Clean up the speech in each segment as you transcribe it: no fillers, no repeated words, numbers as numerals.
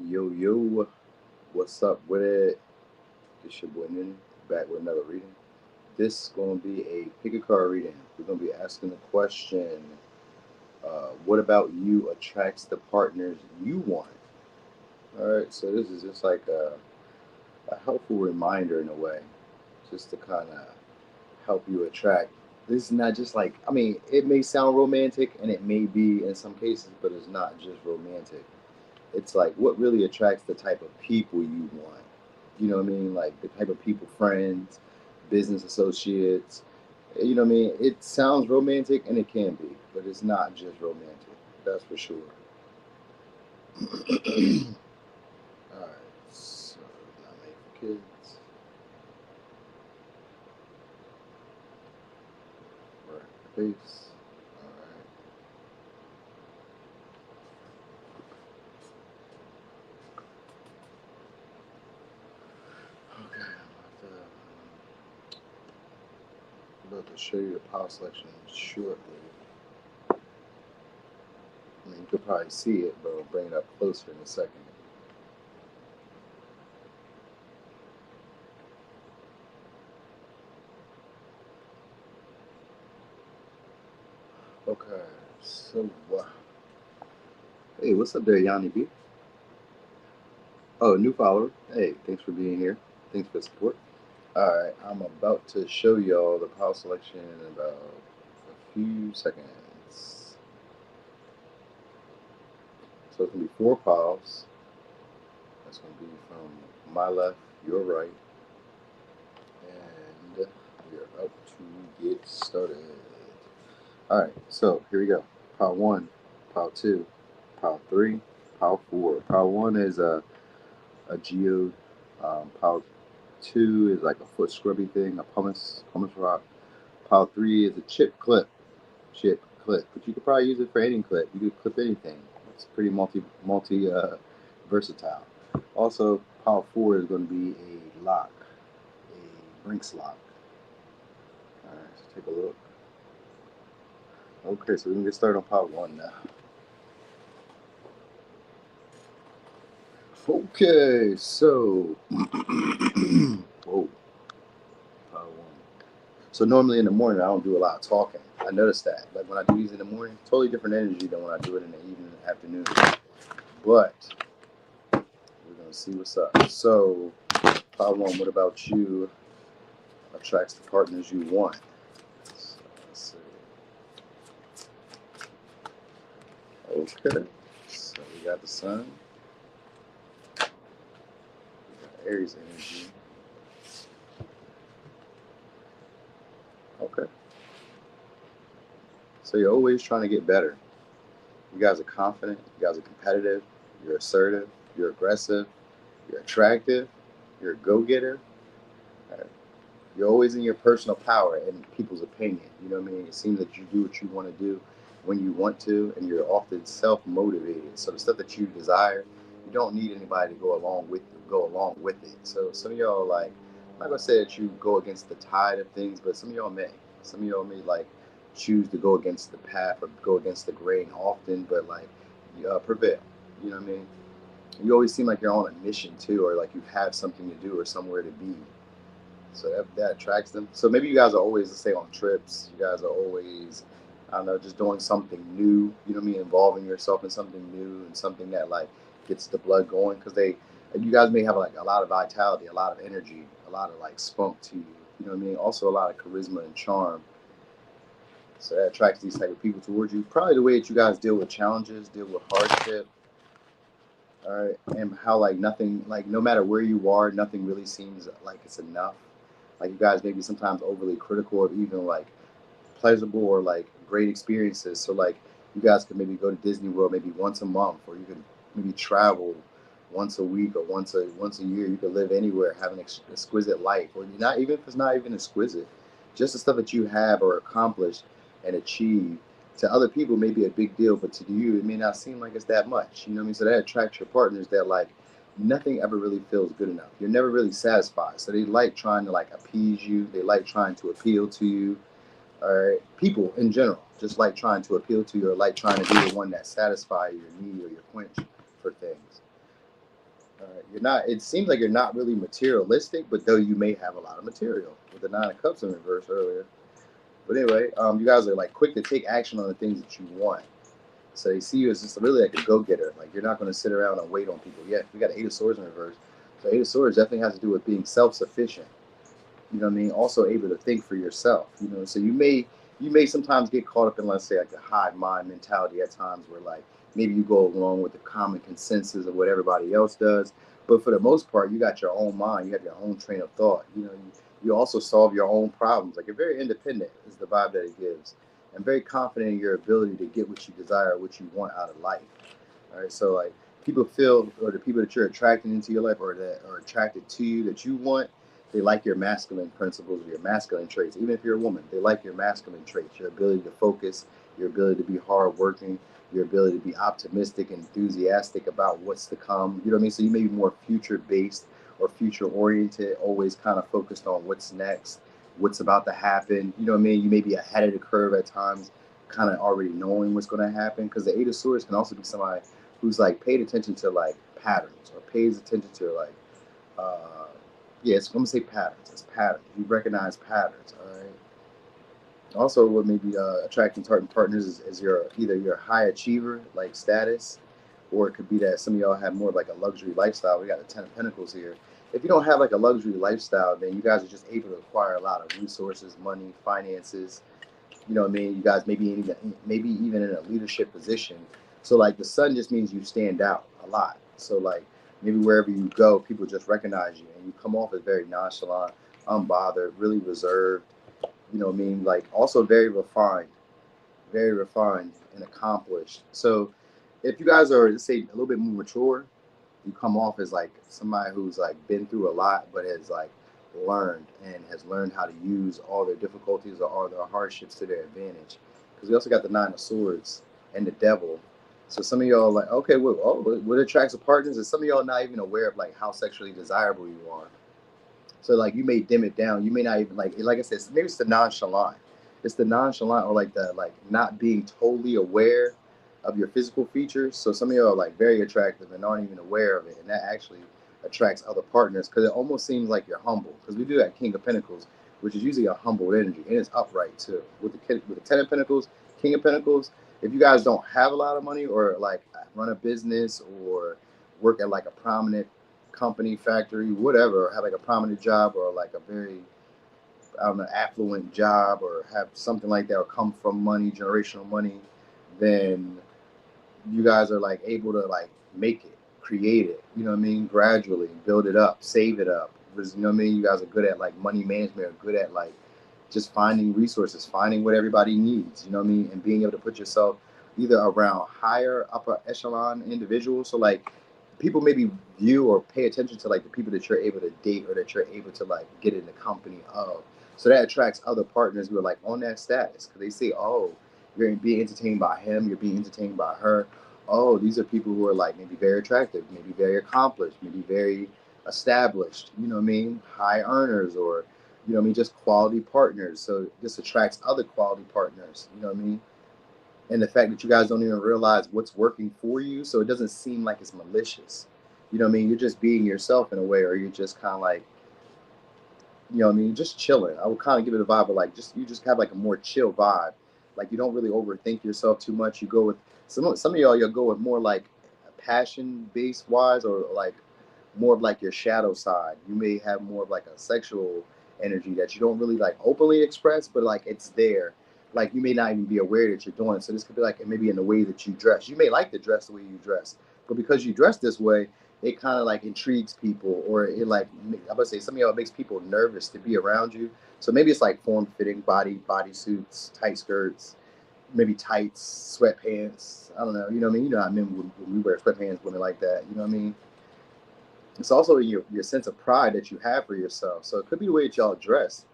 Yo, yo, what's up with it? It's your boy Nini, back with another reading. This is going to be a pick a card reading. We're going to be asking the question, what about you attracts the partners you want? All right, so this is just like a helpful reminder in a way, just to kind of help you attract. This is not just like, I mean, it may sound romantic and it may be in some cases, but it's not just romantic. It's like what really attracts the type of people you want. You know what I mean? Like the type of people, friends, business associates. You know what I mean? It sounds romantic and it can be, but it's not just romantic. That's for sure. All right. So not made for kids. Right. Face. All right. Okay. I'm about to show you the power selection shortly. I mean, you could probably see it, but I'll bring it up closer in a second. Okay. So, hey, what's up there, Yanni B? Oh, new follower. Hey, thanks for being here. Thanks for the support. All right, I'm about to show y'all the pile selection in about a few seconds. So it's gonna be four piles. That's gonna be from my left, your right, and we're about to get started. All right, so here we go. Pile one, pile two, pile three, pile four. Pile one is a geode. Pile two is like a foot scrubby thing, a pumice rock. Pile three is a chip clip, but you could probably use it for any clip. You could clip anything. It's pretty multi versatile. Also, pile four is going to be a lock, a Brinks lock. All right, so take a look. Okay, so we can get started on pile one now. Okay, so whoa, pile one. So normally in the morning I don't do a lot of talking. I noticed that. Like when I do these in the morning, totally different energy than when I do it in the evening and afternoon. But we're gonna see what's up. So, part one, what about you attracts the partners you want? So, let's see. Okay. So we got the sun, we got Aries energy. Okay. So you're always trying to get better. You guys are confident, you guys are competitive, you're assertive, you're aggressive, you're attractive, you're a go-getter. You're always in your personal power and people's opinion. You know what I mean? It seems that you do what you want to do when you want to, and you're often self motivated. So the stuff that you desire, you don't need anybody to go along with it. So some of y'all like, I'm not gonna say that you go against the tide of things, but some of y'all may. Some of y'all may like choose to go against the path or go against the grain often, but like prevail. You know what I mean? You always seem like you're on a mission too, or like you have something to do or somewhere to be, so that attracts them. So maybe you guys are always, let's say, on trips. You guys are always, I don't know, just doing something new. You know what I mean? Involving yourself in something new and something that like gets the blood going. Because you guys may have like a lot of vitality, a lot of energy, a lot of like spunk to you. You know what I mean? Also a lot of charisma and charm. So that attracts these type of people towards you. Probably the way that you guys deal with challenges, deal with hardship. All right, and how like nothing, like no matter where you are, nothing really seems like it's enough. Like you guys maybe sometimes overly critical of even like pleasurable or like great experiences. So like you guys could maybe go to Disney World maybe once a month, or you could maybe travel once a week or once a year. You could live anywhere, have an exquisite life, or not even if it's not even exquisite, just the stuff that you have or accomplished and achieved. To other people may be a big deal, but to you it may not seem like it's that much. You know what I mean? So that attracts your partners that like nothing ever really feels good enough. You're never really satisfied. So they like trying to like appease you. They like trying to appeal to you. All right, people in general just like trying to appeal to you or like trying to be the one that satisfy your need or your quench for things. You're not. It seems like you're not really materialistic, but though you may have a lot of material with the Nine of Cups in reverse earlier. But anyway, you guys are like quick to take action on the things that you want. So they see you as just really like a go-getter. Like you're not going to sit around and wait on people. Yeah, we got Eight of Swords in reverse. So Eight of Swords definitely has to do with being self-sufficient. You know what I mean? Also able to think for yourself. You know, so you may sometimes get caught up in, let's say, like a hive mind mentality at times where like maybe you go along with the common consensus of what everybody else does. But for the most part, you got your own mind, you have your own train of thought. You also solve your own problems. Like you're very independent is the vibe that it gives. And very confident in your ability to get what you desire, what you want out of life. All right. So like people feel, or the people that you're attracting into your life or that are attracted to you that you want, they like your masculine principles or your masculine traits. Even if you're a woman, they like your masculine traits, your ability to focus, your ability to be hardworking, your ability to be optimistic and enthusiastic about what's to come. You know what I mean? So you may be more future based or future oriented, always kind of focused on what's next, what's about to happen. You know what I mean? You may be ahead of the curve at times, kind of already knowing what's going to happen. Because the Eight of Swords can also be somebody who's like paid attention to like patterns or pays attention to like yeah, it's, I'm gonna say patterns. It's patterns. You recognize patterns. All right. Also, what may be attracting certain partners is your either your high achiever like status, or it could be that some of y'all have more of like a luxury lifestyle. We got the Ten of Pentacles here. If you don't have like a luxury lifestyle, then you guys are just able to acquire a lot of resources, money, finances. You know what I mean? You guys maybe even in a leadership position. So like the sun just means you stand out a lot. So like maybe wherever you go, people just recognize you and you come off as very nonchalant, unbothered, really reserved. You know what I mean? Like also very refined and accomplished. So if you guys are, let's say, a little bit more mature, you come off as like somebody who's like been through a lot, but has like learned and has learned how to use all their difficulties or all their hardships to their advantage. Because we also got the Nine of Swords and the Devil. So some of y'all are like, okay, what attracts a partners? And some of y'all not even aware of like how sexually desirable you are. So like you may dim it down. You may not even like I said, maybe it's the nonchalant. It's the nonchalant or like the like not being totally aware of your physical features. So some of you are like very attractive and aren't even aware of it, and that actually attracts other partners because it almost seems like you're humble. Because we do that King of Pentacles, which is usually a humble energy, and it's upright too. With the Ten of Pentacles, King of Pentacles. If you guys don't have a lot of money or like run a business or work at like a prominent company, factory, whatever, have like a prominent job or like a very, I don't know, affluent job or have something like that or come from money, generational money, then you guys are like able to like make it, create it, you know what I mean? Gradually build it up, save it up. Because, you know what I mean? You guys are good at like money management, are good at like just finding resources, finding what everybody needs, you know what I mean? And being able to put yourself either around higher upper echelon individuals. So like people maybe view or pay attention to like the people that you're able to date or that you're able to like get in the company of. So that attracts other partners who are like on that status because they say, oh, you're being entertained by him, you're being entertained by her. Oh, these are people who are like maybe very attractive, maybe very accomplished, maybe very established, you know what I mean? High earners or, you know what I mean? Just quality partners. So this attracts other quality partners, you know what I mean? And the fact that you guys don't even realize what's working for you. So it doesn't seem like it's malicious. You know what I mean? You're just being yourself in a way, or you're just kind of like, you know what I mean, just chilling. I would kind of give it a vibe of like just you just have like a more chill vibe. Like you don't really overthink yourself too much. You go with some of y'all you'll go with more like passion based wise or like more of like your shadow side. You may have more of like a sexual energy that you don't really like openly express, but like it's there. Like you may not even be aware that you're doing it. So this could be like maybe in the way that you dress. You may like to dress the way you dress, but because you dress this way, it kind of like intrigues people, or it like I would say some of y'all it makes people nervous to be around you. So maybe it's like form fitting bodysuits, tight skirts, maybe tights, sweatpants. I don't know. You know what I mean? You know how men when we wear sweatpants, women like that. You know what I mean? It's also your sense of pride that you have for yourself. So it could be the way that y'all dress,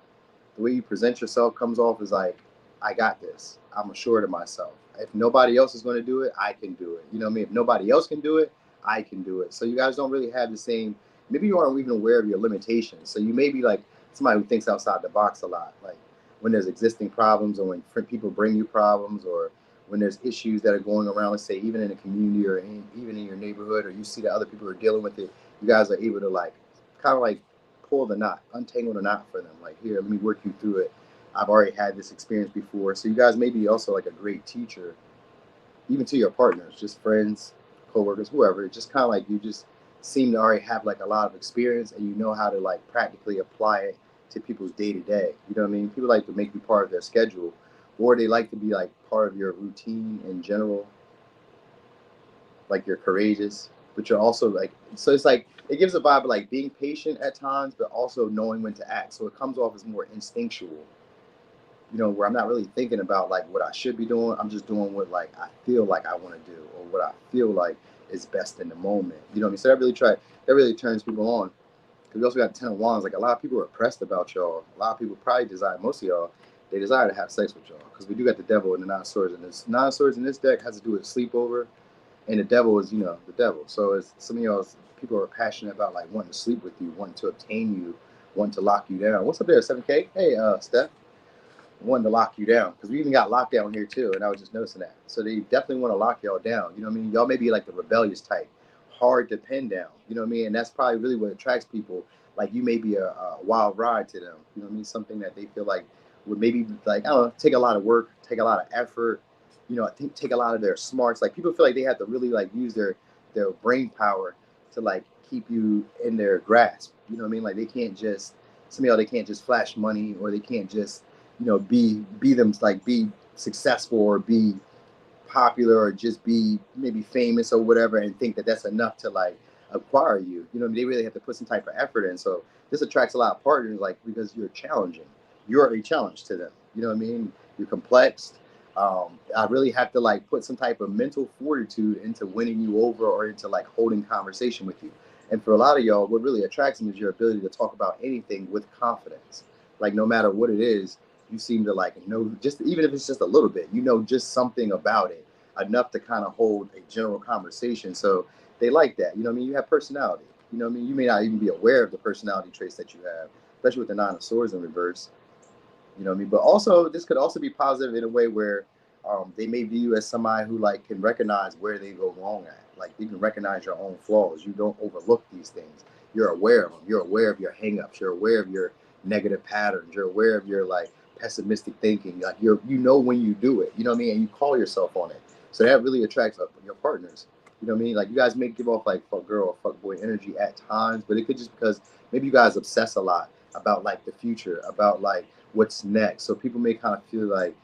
the way you present yourself comes off as like, I got this. I'm assured of myself. If nobody else is going to do it, I can do it. You know what I mean? If nobody else can do it, I can do it. So you guys don't really have the same. Maybe you aren't even aware of your limitations. So you may be like somebody who thinks outside the box a lot. Like when there's existing problems, or when people bring you problems, or when there's issues that are going around. Let's say even in a community or even in your neighborhood, or you see that other people are dealing with it. You guys are able to like kind of like pull the knot, untangle the knot for them. Like, here, let me work you through it. I've already had this experience before. So you guys may be also like a great teacher, even to your partners, just friends, coworkers, whoever. Just kind of like you just seem to already have like a lot of experience, and you know how to like practically apply it to people's day to day. You know what I mean? People like to make you part of their schedule, or they like to be like part of your routine in general. Like, you're courageous, but you're also like, so it's like it gives a vibe of like being patient at times, but also knowing when to act. So it comes off as more instinctual, where I'm not really thinking about like what I should be doing. I'm just doing what like I feel like I want to do, or what I feel like is best in the moment. You know what I mean? So that really turns people on. Because we also got 10 of Wands. Like, a lot of people are pressed about y'all. A lot of people probably desire, most of y'all, they desire to have sex with y'all. Because we do got the Devil and the Nine of Swords, and this Nine of Swords in this deck has to do with sleepover, and the Devil is, the Devil. So it's some of y'all people are passionate about like wanting to sleep with you, wanting to obtain you, wanting to lock you down. What's up there, 7K? Hey, Steph. Wanting to lock you down, because we even got lockdown here too, and I was just noticing that. So they definitely want to lock y'all down. You know what I mean? Y'all may be like the rebellious type, hard to pin down. You know what I mean? And that's probably really what attracts people. Like, you may be a wild ride to them. You know what I mean? Something that they feel like would maybe, like, I don't know, take a lot of work, take a lot of effort. I think take a lot of their smarts. Like, people feel like they have to really like use their brain power to like keep you in their grasp. You know what I mean? Like, they can't just, some of y'all, they can't just flash money, or they can't just be them, like be successful or be popular or just be maybe famous or whatever, and think that that's enough to like acquire you. They really have to put some type of effort in. So this attracts a lot of partners, like, because you're challenging. You're a challenge to them. You know what I mean? You're complex. I really have to like put some type of mental fortitude into winning you over, or into like holding conversation with you. And for a lot of y'all, what really attracts them is your ability to talk about anything with confidence. Like, no matter what it is, you seem to like know, just even if it's just a little bit, just something about it, enough to kind of hold a general conversation. So they like that. You know what I mean? You have personality. You know what I mean? You may not even be aware of the personality traits that you have, especially with the Nine of Swords in reverse. You know what I mean? But also, this could also be positive in a way where they may view you as somebody who like can recognize where they go wrong at. Like, you can recognize your own flaws. You don't overlook these things. You're aware of them. You're aware of your hangups. You're aware of your negative patterns. You're aware of your like pessimistic thinking. Like, when you do it. You know what I mean? And you call yourself on it. So that really attracts your partners. You know what I mean? Like, you guys may give off like fuck girl or fuck boy energy at times, but it could just because maybe you guys obsess a lot about like the future, about like what's next. So people may kind of feel like,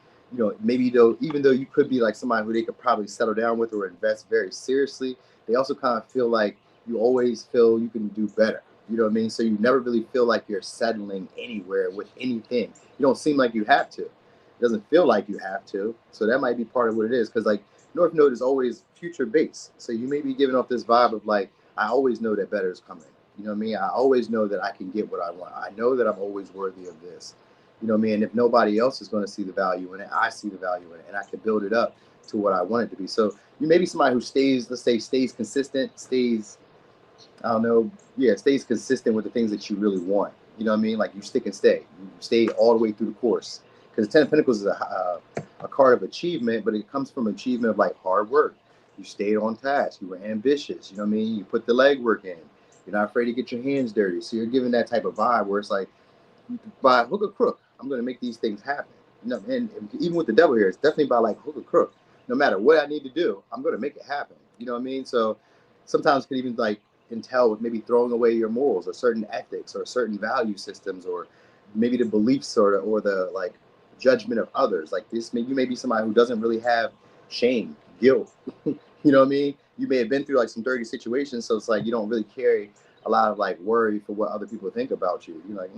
maybe though, even though you could be like somebody who they could probably settle down with or invest very seriously, they also kind of feel like you always feel you can do better. You know what I mean? So you never really feel like you're settling anywhere with anything. You don't seem like you have to. It doesn't feel like you have to. So that might be part of what it is. Because like North Node is always future based. So you may be giving off this vibe of like, I always know that better is coming. You know what I mean? I always know that I can get what I want. I know that I'm always worthy of this. You know what I mean? And if nobody else is going to see the value in it, I see the value in it, and I can build it up to what I want it to be. So you may be somebody who stays, let's say, stays consistent, stays, I don't know, yeah, stays consistent with the things that you really want. You know what I mean? Like, you stick and stay. You stay all the way through the course. Because the Ten of Pentacles is a card of achievement, but it comes from achievement of like hard work. You stayed on task. You were ambitious. You know what I mean? You put the legwork in. You're not afraid to get your hands dirty. So you're giving that type of vibe where it's like, by hook or crook, I'm going to make these things happen. And even with the Devil here, it's definitely by like hook or crook. No matter what I need to do, I'm going to make it happen. You know what I mean? So sometimes it can even like entail with maybe throwing away your morals or certain ethics or certain value systems, or maybe the beliefs or the like judgment of others. Like this, you may be somebody who doesn't really have shame, guilt. You know what I mean? You may have been through like some dirty situations, so it's like you don't really carry a lot of like worry for what other people think about you. You're like,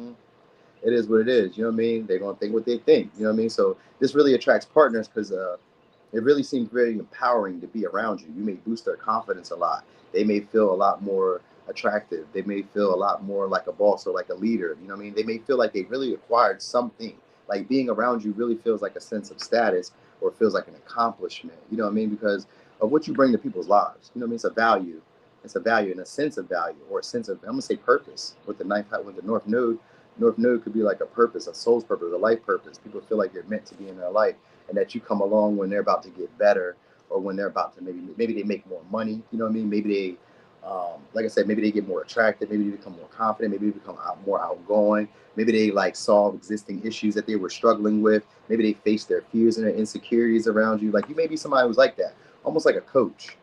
it is what it is. You know what I mean? They're going to think what they think. You know what I mean? So this really attracts partners because it really seems very empowering to be around you. You may boost their confidence a lot. They may feel a lot more attractive. They may feel a lot more like a boss or like a leader. You know what I mean? They may feel like they really acquired something. Like, being around you really feels like a sense of status, or feels like an accomplishment. You know what I mean? Because of what you bring to people's lives. You know what I mean? It's a value. It's a value and a sense of value, or a sense of, I'm going to say, purpose. With the ninth, with the North Node, North Node could be like a purpose, a soul's purpose, a life purpose. People feel like you're meant to be in their life, and that you come along when they're about to get better, or when they're about to maybe they make more money. You know what I mean? Maybe they Like I said, maybe they get more attractive, maybe they become more confident, maybe they become more outgoing, maybe they like solve existing issues that they were struggling with, maybe they face their fears and their insecurities around you. Like you may be somebody who's like that, almost like a coach.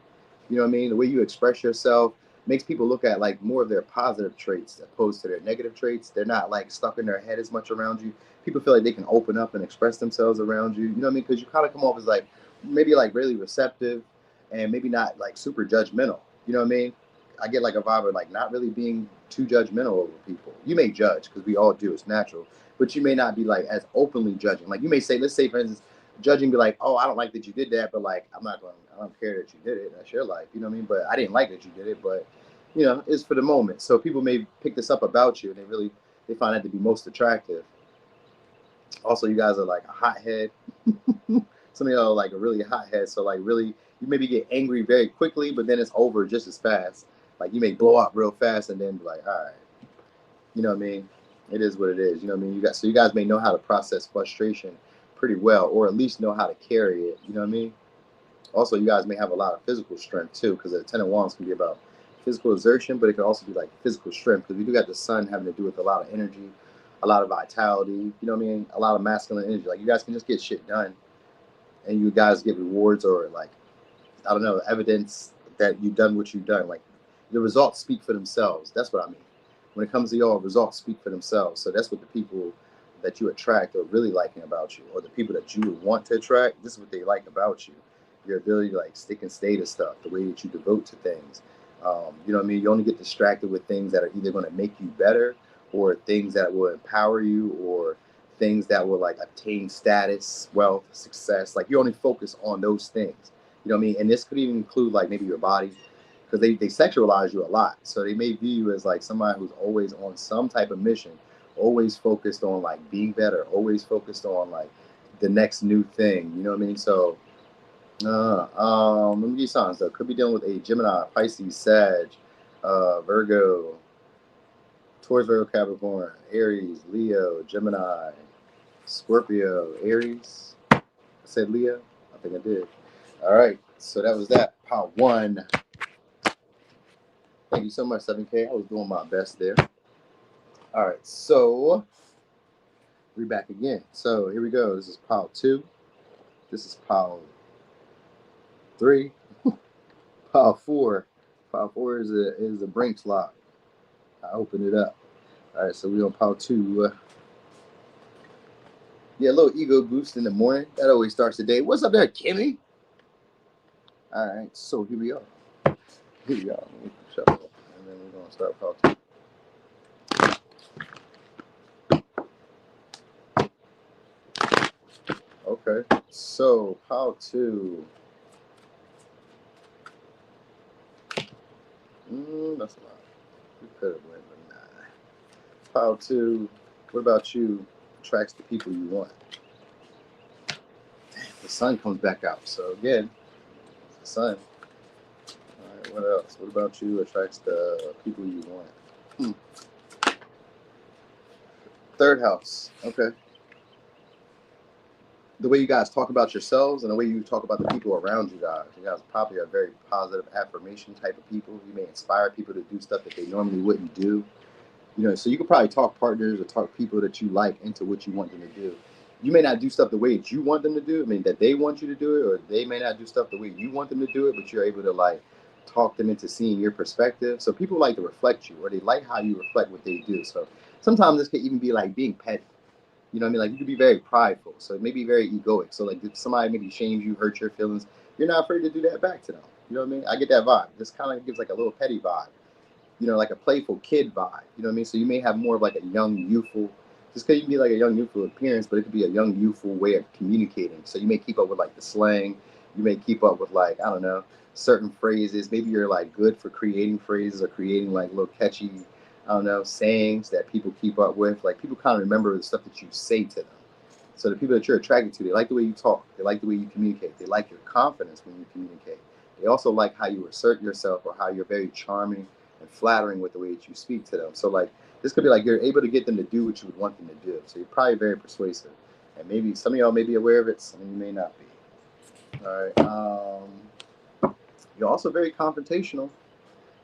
You know what I mean? The way you express yourself makes people look at like more of their positive traits opposed to their negative traits. They're not like stuck in their head as much around you. People feel like they can open up and express themselves around you. You know what I mean? Because you kind of come off as like maybe like really receptive and maybe not like super judgmental. You know what I mean? I get like a vibe of like not really being too judgmental over people. You may judge because we all do, it's natural, but you may not be like as openly judging. Like you may say, let's say for instance, judging be like, oh, I don't like that you did that, but like I'm not going, I don't care that you did it. That's your life, you know what I mean? But I didn't like that you did it, but you know, it's for the moment. So people may pick this up about you, and they find that to be most attractive. Also, you guys are like a hothead. Some of y'all are like a really hothead. So like really, you maybe get angry very quickly, but then it's over just as fast. Like you may blow up real fast and then be like, all right, you know what I mean? It is what it is. You know what I mean? You guys may know how to process frustration pretty well, or at least know how to carry it. You know what I mean? Also, you guys may have a lot of physical strength too, because the Ten of Wands can be about physical exertion, but it can also be like physical strength, because we do got the sun having to do with a lot of energy, a lot of vitality. You know what I mean? A lot of masculine energy. Like you guys can just get shit done, and you guys get rewards or like I don't know evidence that you've done what you've done. Like the results speak for themselves. That's what I mean. When it comes to y'all, results speak for themselves. So that's what the people that you attract are really liking about you, or the people that you would want to attract. This is what they like about you: your ability to like stick and stay to stuff, the way that you devote to things. You know what I mean? You only get distracted with things that are either going to make you better, or things that will empower you, or things that will like obtain status, wealth, success. Like you only focus on those things. You know what I mean? And this could even include like maybe your body, because they sexualize you a lot. So they may view you as like somebody who's always on some type of mission, always focused on like being better, always focused on like the next new thing. You know what I mean? So let me give you signs though. Could be dealing with a Gemini, Pisces, Sag, Virgo, Taurus, Virgo, Capricorn, Aries, Leo, Gemini, Scorpio, Aries. I said Leo. I think I did. All right. So that was that. Part one. Thank you so much, 7K. I was doing my best there. All right. So we're back again. So here we go. This is pile 2. This is pile 3. Pile 4. Pile 4 is a Brinks lock. I opened it up. All right. So we on pile 2. Yeah, a little ego boost in the morning. That always starts the day. What's up there, Kimmy? All right. So here we are. Here we are. Let me shuffle. And then we're going to start pile 2. Okay, so pile 2. That's a lot. We could have went, but nah. Pile 2. What about you? Attracts the people you want. Damn, the sun comes back out. So again, the sun. All right. What else? What about you? Attracts the people you want. Third house. Okay. The way you guys talk about yourselves and the way you talk about the people around you guys. You guys probably are very positive affirmation type of people. You may inspire people to do stuff that they normally wouldn't do. You know, so you could probably talk partners or talk people that you like into what you want them to do. You may not do stuff the way that you want them to do. I mean, that they want you to do it, or they may not do stuff the way you want them to do it, but you're able to like talk them into seeing your perspective. So people like to reflect you, or they like how you reflect what they do. So sometimes this could even be like being petty. You know what I mean? Like you could be very prideful. So it may be very egoic. So like if somebody maybe shames you, hurt your feelings, you're not afraid to do that back to them. You know what I mean? I get that vibe. This kind of gives like a little petty vibe, you know, like a playful kid vibe. You know what I mean? So you may have more of like a young, youthful, just because you can be like a young, youthful appearance, but it could be a young, youthful way of communicating. So you may keep up with like the slang. You may keep up with like, I don't know, certain phrases. Maybe you're like good for creating phrases or creating like little catchy, I don't know, sayings that people keep up with. Like people kind of remember the stuff that you say to them. So the people that you're attracted to, they like the way you talk. They like the way you communicate. They like your confidence when you communicate. They also like how you assert yourself, or how you're very charming and flattering with the way that you speak to them. So like this could be like you're able to get them to do what you would want them to do. So you're probably very persuasive. And maybe some of y'all may be aware of it, some of you may not be. All right. You're also very confrontational.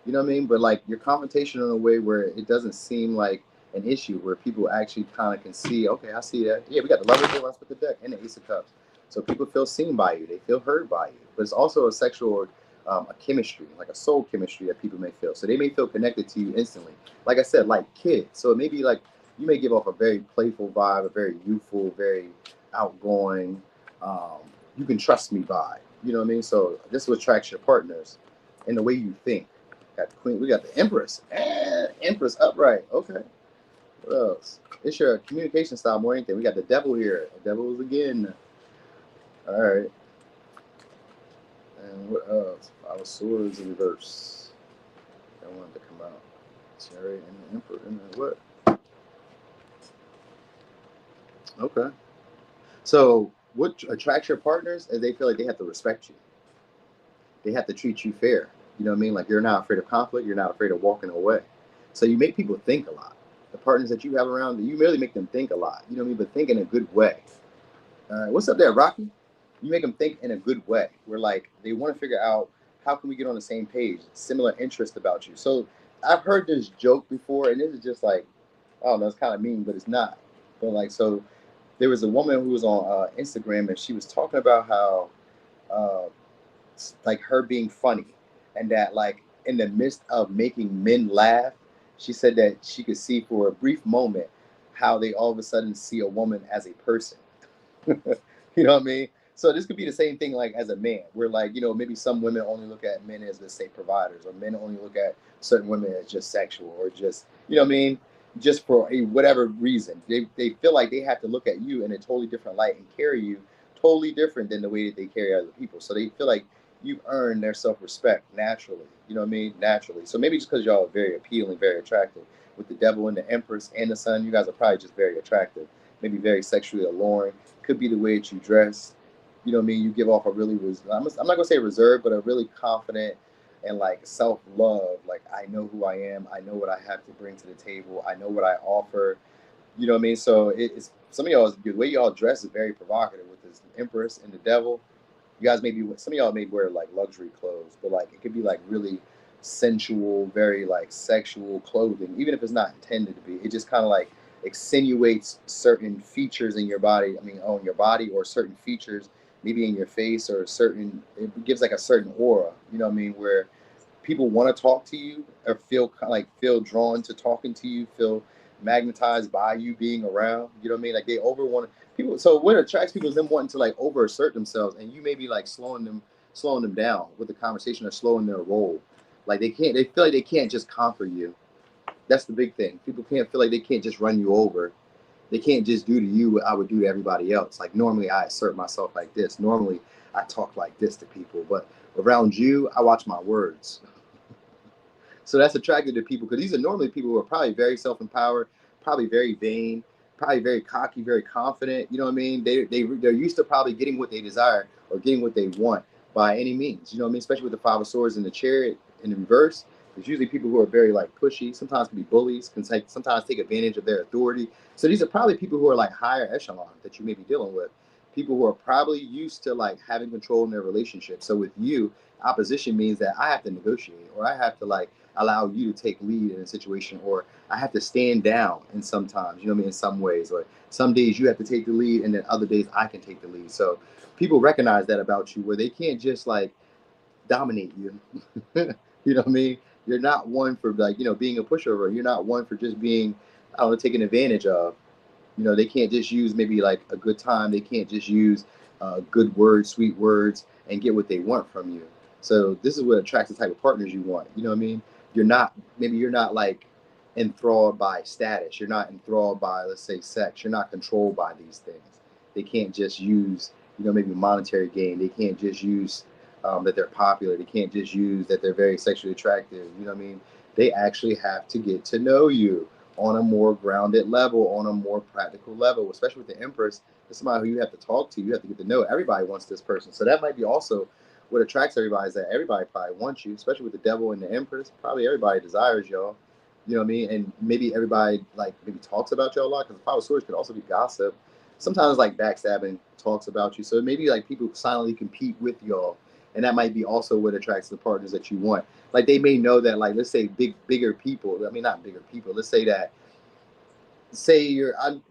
You know what I mean? But like you're confrontational in a way where it doesn't seem like an issue, where people actually kind of can see, okay, I see that. Yeah, we got the lovers here, let's put the deck, and the ace of cups. So people feel seen by you, they feel heard by you. But it's also a sexual, a chemistry, like a soul chemistry that people may feel. So they may feel connected to you instantly. Like I said, like kids. So it may be like you may give off a very playful vibe, a very youthful, very outgoing. Um, you can trust me vibe. You know what I mean? So this is what attracts your partners and the way you think. Got the queen. We got the empress. Empress upright. Okay. What else? It's your communication style more than anything. We got the devil here. The devil is again. All right. And what else? Five of Swords in reverse. I wanted to come out. Chariot and the emperor and the what? Okay. So what attracts your partners is they feel like they have to respect you. They have to treat you fair. You know what I mean? Like you're not afraid of conflict. You're not afraid of walking away. So you make people think a lot. The partners that you have around, you really make them think a lot. You know what I mean? But think in a good way. All right. What's up there, Rocky? You make them think in a good way. Where like they want to figure out how can we get on the same page, similar interest about you. So I've heard this joke before, and this is just like, I don't know, it's kind of mean, but it's not. But like, so there was a woman who was on Instagram, and she was talking about how uh, like her being funny, and that like in the midst of making men laugh, she said that she could see for a brief moment how they all of a sudden see a woman as a person. You know what I mean? So this could be the same thing like as a man, where like, maybe some women only look at men as, let's say, providers, or men only look at certain women as just sexual, or just, you know what I mean, just for a whatever reason. They feel like they have to look at you in a totally different light and carry you totally different than the way that they carry other people. So they feel like you've earned their self-respect naturally. You know what I mean? Naturally. So maybe just because y'all are very appealing, very attractive. With the devil and the empress and the sun, you guys are probably just very attractive. Maybe very sexually alluring. Could be the way that you dress. You know what I mean? You give off a really, I'm not gonna say reserved, but a really confident and like self-love. Like I know who I am. I know what I have to bring to the table. I know what I offer. You know what I mean? So it's some of y'all, the way y'all dress is very provocative with this empress and the devil. You guys maybe some of y'all may wear like luxury clothes, but like it could be like really sensual, very like sexual clothing, even if it's not intended to be. It just kind of like accentuates certain features in your body. I mean, on your body, or certain features maybe in your face, or certain. It gives like a certain aura. You know what I mean? Where people want to talk to you, or feel drawn to talking to you, feel magnetized by you being around. You know what I mean? Like they over want people. So what attracts people is them wanting to like over assert themselves, and you may be like slowing them down with the conversation, or slowing their roll. Like they can't. They feel like they can't just conquer you. That's the big thing. People can't feel like they can't just run you over. They can't just do to you what I would do to everybody else. Like normally I assert myself like this. Normally I talk like this to people, but around you, I watch my words. So that's attractive to people, because these are normally people who are probably very self-empowered, probably very vain, probably very cocky, very confident. You know what I mean? They're used to probably getting what they desire, or getting what they want by any means. You know what I mean? Especially with the Five of Swords and the Chariot in the reverse. There's usually people who are very like pushy, sometimes can be bullies, can sometimes take advantage of their authority. So these are probably people who are like higher echelon that you may be dealing with. People who are probably used to like having control in their relationship. So with you, opposition means that I have to negotiate, or I have to like allow you to take lead in a situation, or I have to stand down in sometimes, you know what I mean, in some ways, or some days you have to take the lead, and then other days I can take the lead. So people recognize that about you, where they can't just like dominate you. You know what I mean? You're not one for like, being a pushover. You're not one for just being, I don't know, taken advantage of. They can't just use maybe like a good time. They can't just use good words, sweet words, and get what they want from you. So this is what attracts the type of partners you want. You know what I mean? You're not like enthralled by status. You're not enthralled by, let's say, sex. You're not controlled by these things. They can't just use, maybe monetary gain. They can't just use that they're popular. They can't just use that they're very sexually attractive. You know what I mean? They actually have to get to know you on a more grounded level, on a more practical level, especially with the Empress. It's somebody who you have to talk to. You have to get to know. Everybody wants this person. So that might be also what attracts everybody, is that everybody probably wants you, especially with the Devil and the Empress. Probably everybody desires y'all. You know what I mean? And maybe everybody like maybe talks about y'all a lot, because the Five of Swords could also be gossip. Sometimes like backstabbing talks about you. So maybe like people silently compete with y'all And that might be also what attracts the partners that you want. Like they may know that, like, let's say bigger people. I mean, not bigger people. Let's say that, say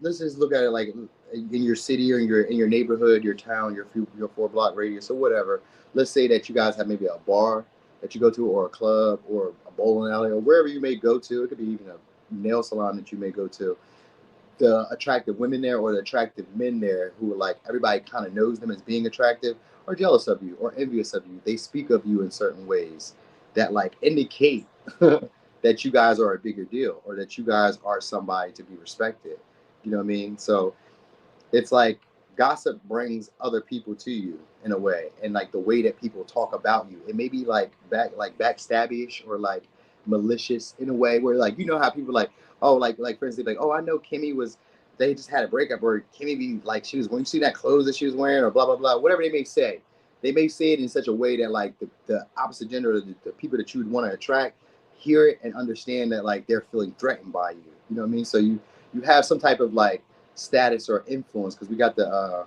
let's just look at it like in your city or in your neighborhood, your town, your 4 block radius or whatever. Let's say that you guys have maybe a bar that you go to, or a club, or a bowling alley, or wherever you may go to. It could be even a nail salon that you may go to. The attractive women there, or the attractive men there, who are like, everybody kind of knows them as being attractive, or jealous of you or envious of you. They speak of you in certain ways that like indicate that you guys are a bigger deal, or that you guys are somebody to be respected. You know what I mean? So it's like gossip brings other people to you in a way, and like the way that people talk about you, it may be like backstabbish, or like malicious in a way, where like, you know how people like, oh, like for instance, like, oh, I know Kimmy was, they just had a breakup, or Kimmy be like, she was, when you see that clothes that she was wearing, or blah blah blah, whatever they may say it in such a way that like the opposite gender, or the people that you would want to attract, hear it and understand that like they're feeling threatened by you. You know what I mean? So you have some type of like status or influence, because we got the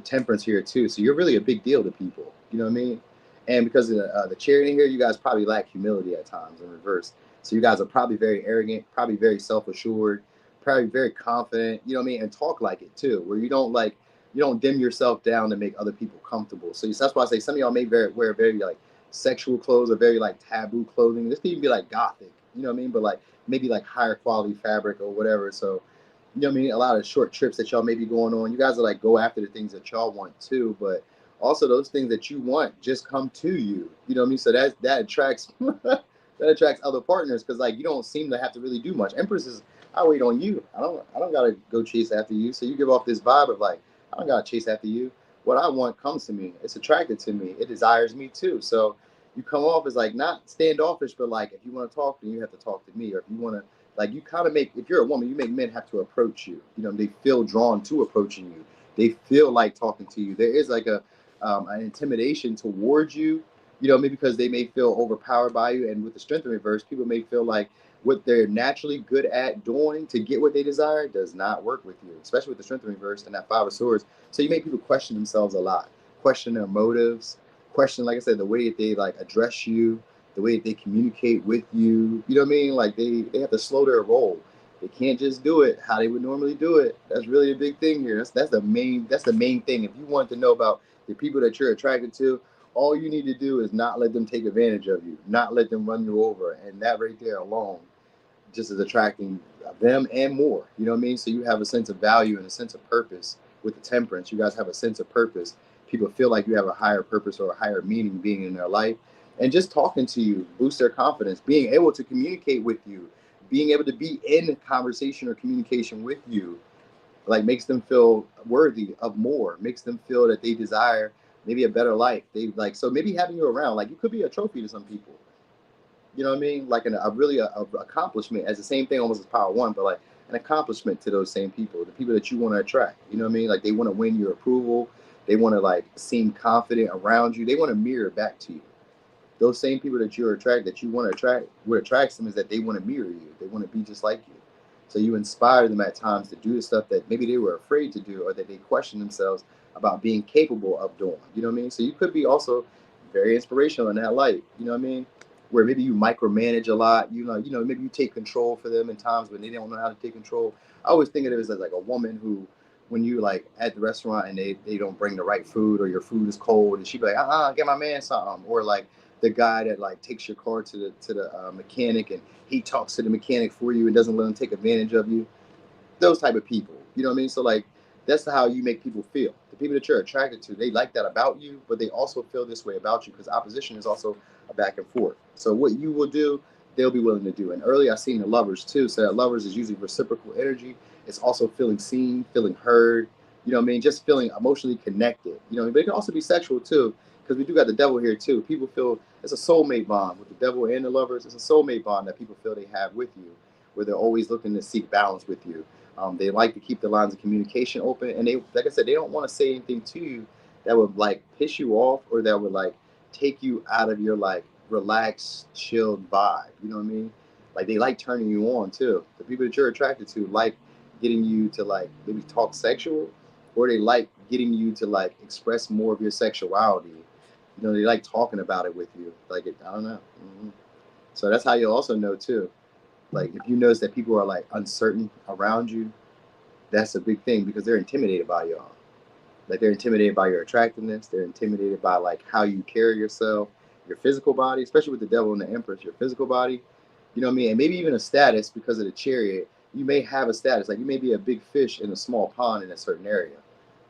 temperance here too. So you're really a big deal to people. You know what I mean? And because of the charity here, you guys probably lack humility at times in reverse. So you guys are probably very arrogant, probably very self-assured, probably very confident. You know what I mean? And talk like it too, where you don't dim yourself down to make other people comfortable. So that's why I say some of y'all may wear very like sexual clothes, or very like taboo clothing. This could even be like gothic. You know what I mean? But like maybe like higher quality fabric or whatever. So you know what I mean? A lot of short trips that y'all may be going on. You guys are like, go after the things that y'all want too, but also those things that you want just come to you. You know what I mean? So that attracts that attracts other partners, because like you don't seem to have to really do much. Empresses, I wait on you. I don't gotta go chase after you. So you give off this vibe of like, I don't gotta chase after you. What I want comes to me. It's attracted to me. It desires me too. So you come off as like not standoffish, but like if you want to talk, then you have to talk to me. Or if you want to, like, you kind of make, if you're a woman, you make men have to approach you. You know, they feel drawn to approaching you. They feel like talking to you. There is like an intimidation towards you. You know, maybe because they may feel overpowered by you. And with the strength in reverse, people may feel like what they're naturally good at doing to get what they desire does not work with you, especially with the strength in reverse and that 5 of Swords. So you make people question themselves a lot, question their motives, question, like I said, the way that they like address you, the way that they communicate with you. You know what I mean? Like they have to slow their roll. They can't just do it how they would normally do it. That's really a big thing here. That's the main thing. If you want to know about the people that you're attracted to, all you need to do is not let them take advantage of you, not let them run you over, and that right there alone just is attracting them and more. You know what I mean? So you have a sense of value and a sense of purpose with the temperance. You guys have a sense of purpose. People feel like you have a higher purpose or a higher meaning being in their life. And just talking to you boosts their confidence, being able to communicate with you, being able to be in conversation or communication with you, like makes them feel worthy of more, makes them feel that they desire maybe a better life. They like, so maybe having you around, like you could be a trophy to some people. You know what I mean? Like a really a accomplishment, as the same thing almost as Power One, but like an accomplishment to those same people, the people that you want to attract. You know what I mean? Like they want to win your approval. They want to like seem confident around you. They want to mirror back to you. Those same people that you're attract, that you want to attract, what attracts them is that they want to mirror you. They want to be just like you. So you inspire them at times to do the stuff that maybe they were afraid to do, or that they question themselves about being capable of doing. You know what I mean? So you could be also very inspirational in that light. You know what I mean? Where maybe you micromanage a lot. Maybe you take control for them in times when they don't know how to take control. I always think of it as like a woman who, when you like at the restaurant and they don't bring the right food, or your food is cold, and she be like, get my man something. Or like the guy that like takes your car to the mechanic, and he talks to the mechanic for you and doesn't let him take advantage of you. Those type of people. You know what I mean? So like that's how you make people feel. The people that you're attracted to, they like that about you, but they also feel this way about you, because opposition is also a back and forth. So what you will do, they'll be willing to do. And earlier I seen the lovers too. So that lovers is usually reciprocal energy. It's also feeling seen, feeling heard. You know what I mean? Just feeling emotionally connected. You know, but it can also be sexual too, because we do got the devil here too. People feel it's a soulmate bond with the devil and the lovers. It's a soulmate bond that people feel they have with you, where they're always looking to seek balance with you. They like to keep the lines of communication open, and they, like I said, they don't want to say anything to you that would like piss you off, or that would like take you out of your like relaxed, chilled vibe. You know what I mean? Like they like turning you on too. The people that you're attracted to like getting you to like maybe talk sexual, or they like getting you to like express more of your sexuality. You know, they like talking about it with you. Like, I don't know. So that's how you'll also know too. Like, if you notice that people are like uncertain around you, that's a big thing because they're intimidated by y'all. Like, they're intimidated by your attractiveness. They're intimidated by like how you carry yourself, your physical body, especially with the devil and the empress, your physical body. You know what I mean? And maybe even a status because of the chariot. You may have a status. Like, you may be a big fish in a small pond in a certain area.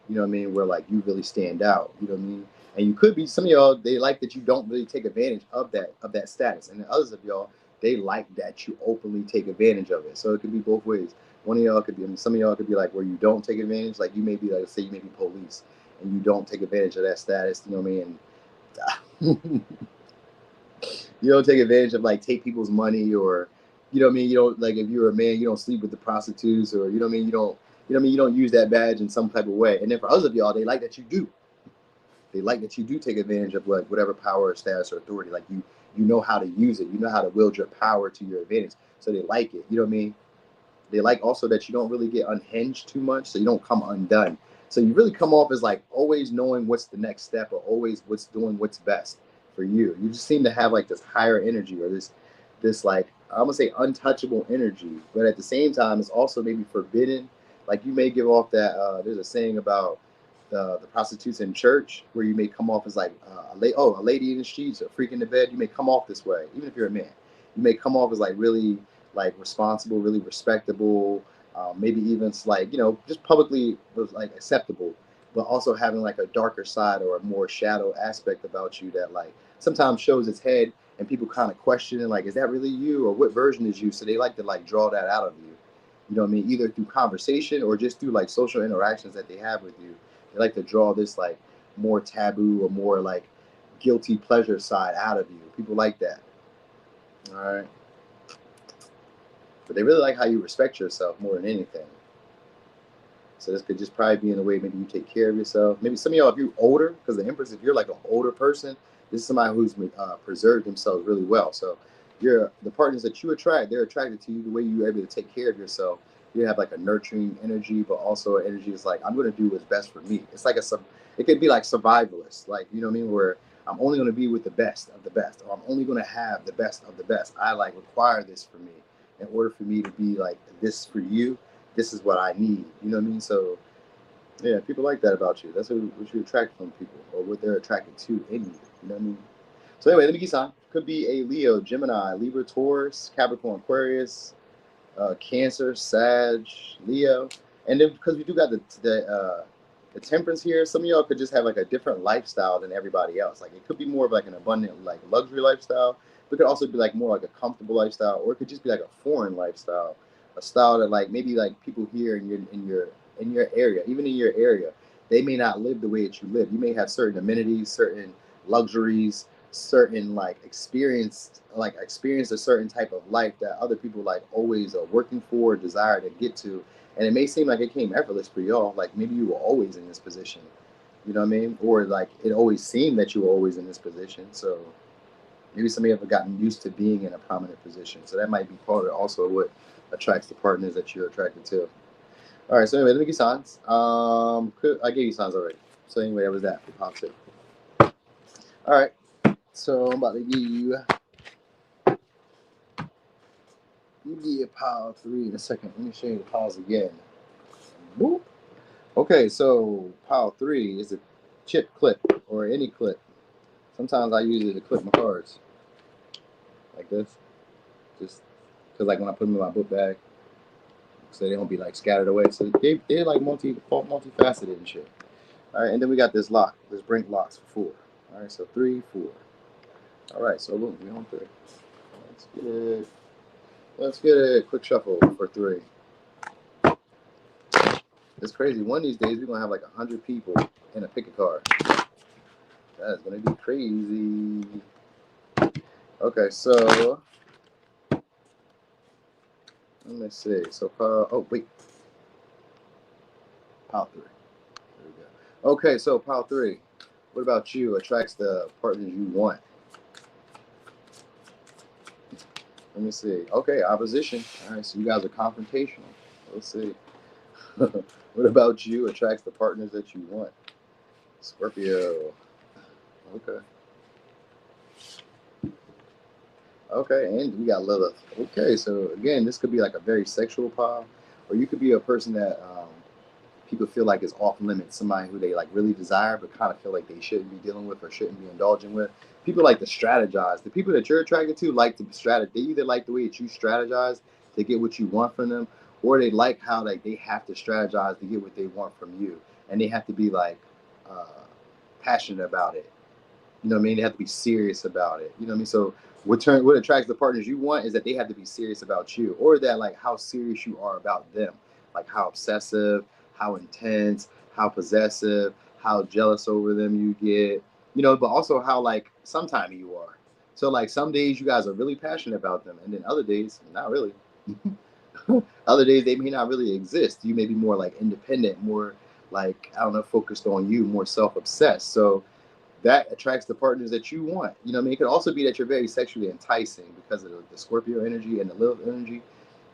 You know what I mean? Where like you really stand out. You know what I mean? And you could be, some of y'all, they like that you don't really take advantage of that status. And the others of y'all, they like that you openly take advantage of it. So it could be both ways. One of y'all could be, I mean, some of y'all could be like where you don't take advantage. Like, you may be, like, say you may be police and you don't take advantage of that status. You know what I mean? And you don't take advantage of, like, take people's money, or, you know what I mean? You don't, like, if you're a man, you don't sleep with the prostitutes, or, you know what I mean? You don't, you know what I mean? You don't use that badge in some type of way. And then for others of y'all, they like that you do. They like that you do take advantage of, like, whatever power, status, or authority. Like, you know how to use it. You know how to wield your power to your advantage. So they like it. You know what I mean? They like also that you don't really get unhinged too much, so you don't come undone. So you really come off as like always knowing what's the next step, or always what's best for you. You just seem to have like this higher energy, or this like, I'm gonna say untouchable energy, but at the same time it's also maybe forbidden. Like, you may give off that. There's a saying about the prostitutes in church where you may come off as like a lady in the streets, a freak in the bed. You may come off this way, even if you're a man. You may come off as like really like responsible, really respectable, maybe even like, you know, just publicly was like acceptable, but also having like a darker side or a more shadow aspect about you that like sometimes shows its head, and people kind of question it, like, is that really you, or what version is you? So they like to like draw that out of you. You know what I mean? Either through conversation or just through like social interactions that they have with you. They like to draw this like more taboo or more like guilty pleasure side out of you. People like that. All right. But they really like how you respect yourself more than anything. So this could just probably be in a way maybe you take care of yourself. Maybe some of y'all, if you're older, because the Empress, if you're like an older person, this is somebody who's preserved themselves really well. So you're the partners that you attract, they're attracted to you the way you're able to take care of yourself. You have like a nurturing energy, but also an energy is like, I'm going to do what's best for me. It's like it could be like survivalist, like, you know what I mean, where I'm only going to be with the best of the best, or I'm only going to have the best of the best. I like require this for me in order for me to be like this for you. This is what I need. You know what I mean? So yeah, people like that about you. That's what you attract from people, or what they're attracted to in you. You know what I mean? So anyway, let me get some. Could be a Leo, Gemini, Libra, Taurus, Capricorn, Aquarius, Cancer, Sag, Leo, and then because we do got the Temperance here, some of y'all could just have like a different lifestyle than everybody else. Like, it could be more of like an abundant like luxury lifestyle, but it could also be like more like a comfortable lifestyle, or it could just be like a foreign lifestyle, a style that like maybe like people here in your area, even in your area, they may not live the way that you live. You may have certain amenities, certain luxuries, certain like experience a certain type of life that other people like always are working for, desire to get to. And it may seem like it came effortless for y'all, like maybe you were always in this position, you know what I mean, or like it always seemed that you were always in this position. So maybe some of you have gotten used to being in a prominent position, so that might be part of also what attracts the partners that you're attracted to. All right, so anyway, let me get signs. I gave you signs already, so anyway, that was that for pop two. All right, so I'm about to give you pile three in a second. Let me show you the piles again. Boop. Okay, so pile three is a chip clip, or any clip. Sometimes I use it to clip my cards, like this, just because like when I put them in my book bag, so they don't be like scattered away. So they're like multifaceted and shit. All right, and then we got this lock, this brink locks for 4. All right, so 3, 4. All right, so look, we on 3. Let's get it. Let's get a quick shuffle for 3. It's crazy. One of these days we're gonna have like 100 people in a pick a card. That is gonna be crazy. Okay, so let me see. So oh wait, pile 3. There we go. Okay, so pile 3. What about you? Attracts the partners you want. Let me see. Okay, opposition. All right, so you guys are confrontational. Let's see. What about you? Attracts the partners that you want. Scorpio. Okay. Okay, and we got Lilith. Okay, so again, this could be like a very sexual pile, or you could be a person that people feel like is off limits, somebody who they like really desire but kind of feel like they shouldn't be dealing with or shouldn't be indulging with. People like to strategize. The people that you're attracted to like to strategize. They either like the way that you strategize to get what you want from them, or they like how like they have to strategize to get what they want from you, and they have to be like uh, passionate about it. You know what I mean? They have to be serious about it. You know what I mean? So what attracts the partners you want is that they have to be serious about you, or that like how serious you are about them, like how obsessive, how intense, how possessive, how jealous over them you get. You know, but also how like sometime you are. So like some days you guys are really passionate about them, and then other days not really. Other days they may not really exist. You may be more like independent, more like I don't know, focused on you, more self-obsessed. So that attracts the partners that you want. You know what I mean? It could also be that you're very sexually enticing because of the Scorpio energy and the Lilith energy.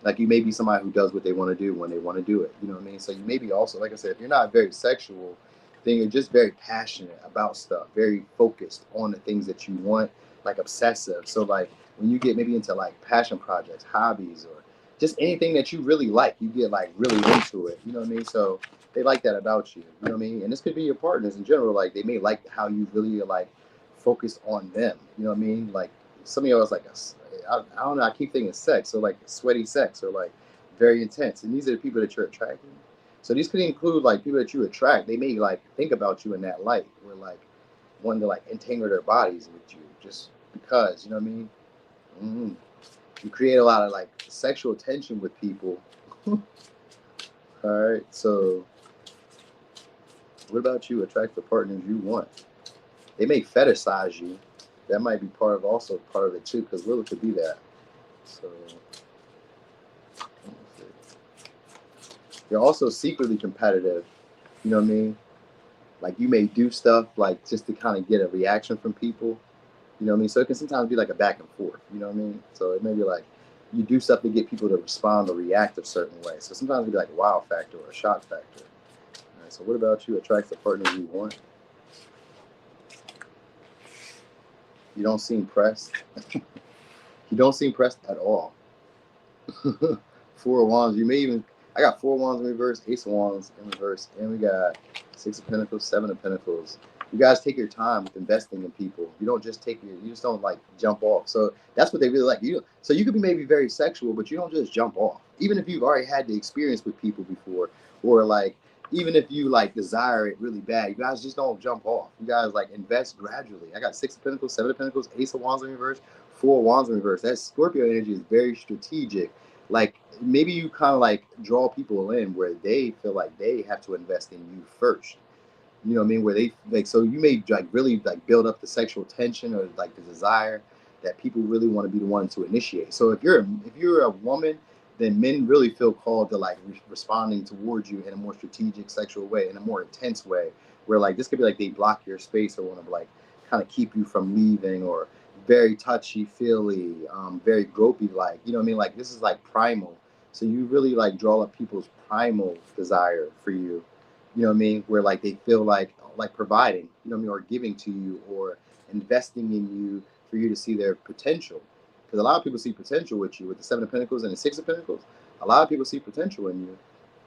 Like you may be somebody who does what they want to do when they want to do it. You know what I mean? So you may be also, like I said, if you're not very sexual, then you're just very passionate about stuff, very focused on the things that you want, like obsessive. So like when you get maybe into like passion projects, hobbies, or just anything that you really like, you get like really into it. You know what I mean? So they like that about you. You know what I mean? And this could be your partners in general. Like they may like how you really like focused on them. You know what I mean? Like some of y'all is like I don't know. I keep thinking sex, so like sweaty sex or like very intense. And these are the people that you're attracting. So these could include like people that you attract. They may like think about you in that light, or like wanting to like entangle their bodies with you just because. You know what I mean? Mm-hmm. You create a lot of like sexual tension with people. All right, so what about you? Attract the partners you want. They may fetishize you. That might be also part of it too, because Lilith could be that. So you're also secretly competitive. You know what I mean? Like you may do stuff like just to kind of get a reaction from people. You know what I mean? So it can sometimes be like a back and forth. You know what I mean? So it may be like you do stuff to get people to respond or react a certain way. So sometimes it'll be like a wow factor or a shock factor. All right, so what about you? Attracts the partner you want. You don't seem pressed. You don't seem pressed at all. Four of Wands. You may even. I got four Wands in reverse, Ace of Wands in reverse, and we got Six of Pentacles, Seven of Pentacles. You guys take your time with investing in people. You don't just take your. You just don't like jump off. So that's what they really like. So you could be maybe very sexual, but you don't just jump off. Even if you've already had the experience with people before, or like even if you like desire it really bad, you guys just don't jump off. You guys like invest gradually. I got Six of Pentacles, Seven of Pentacles, Ace of Wands in reverse, Four of Wands in reverse. That Scorpio energy is very strategic. Like maybe you kind of like draw people in where they feel like they have to invest in you first. You know what I mean? Where they like, so you may like really like build up the sexual tension or like the desire that people really want to be the one to initiate. So if you're a woman, then men really feel called to like responding towards you in a more strategic sexual way, in a more intense way, where like this could be like they block your space or want to like kind of keep you from leaving, or very touchy feely, very gropey like. You know what I mean? Like this is like primal. So you really like draw up people's primal desire for you. You know what I mean? Where like they feel like providing, you know what I mean, or giving to you or investing in you for you to see their potential. Because a lot of people see potential with you with the Seven of Pentacles and the Six of Pentacles. A lot of people see potential in you.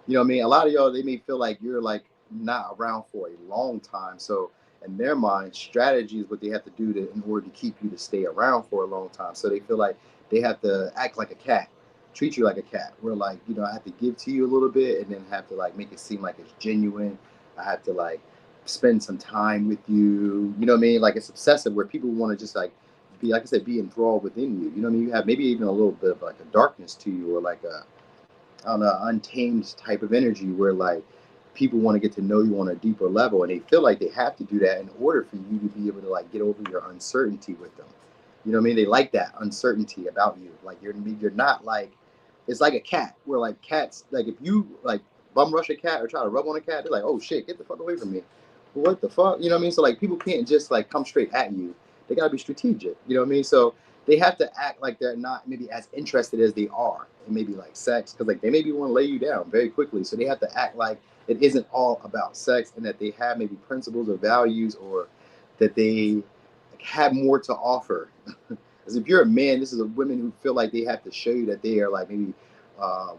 You know what I mean? A lot of y'all, they may feel like you're like not around for a long time. So in their mind, strategy is what they have to do in order to keep you to stay around for a long time. So they feel like they have to act like a cat, treat you like a cat. Where like, I have to give to you a little bit and then have to like make it seem like it's genuine. I have to like spend some time with you. You know what I mean? Like it's obsessive where people want to just like be, like I said, be enthralled within you. You know what I mean? You have maybe even a little bit of like a darkness to you, or like a, I don't know, untamed type of energy where like people want to get to know you on a deeper level, and they feel like they have to do that in order for you to be able to like get over your uncertainty with them. You know what I mean? They like that uncertainty about you. Like you're not like, it's like a cat where like cats, like if you like bum rush a cat or try to rub on a cat, they're like, oh shit, get the fuck away from me. What the fuck? You know what I mean? So like people can't just like come straight at you. They gotta be strategic. You know what I mean? So they have to act like they're not maybe as interested as they are in maybe like sex, because like they maybe want to lay you down very quickly. So they have to act like it isn't all about sex, and that they have maybe principles or values, or that they have more to offer Because if you're a man, this is a women who feel like they have to show you that they are like maybe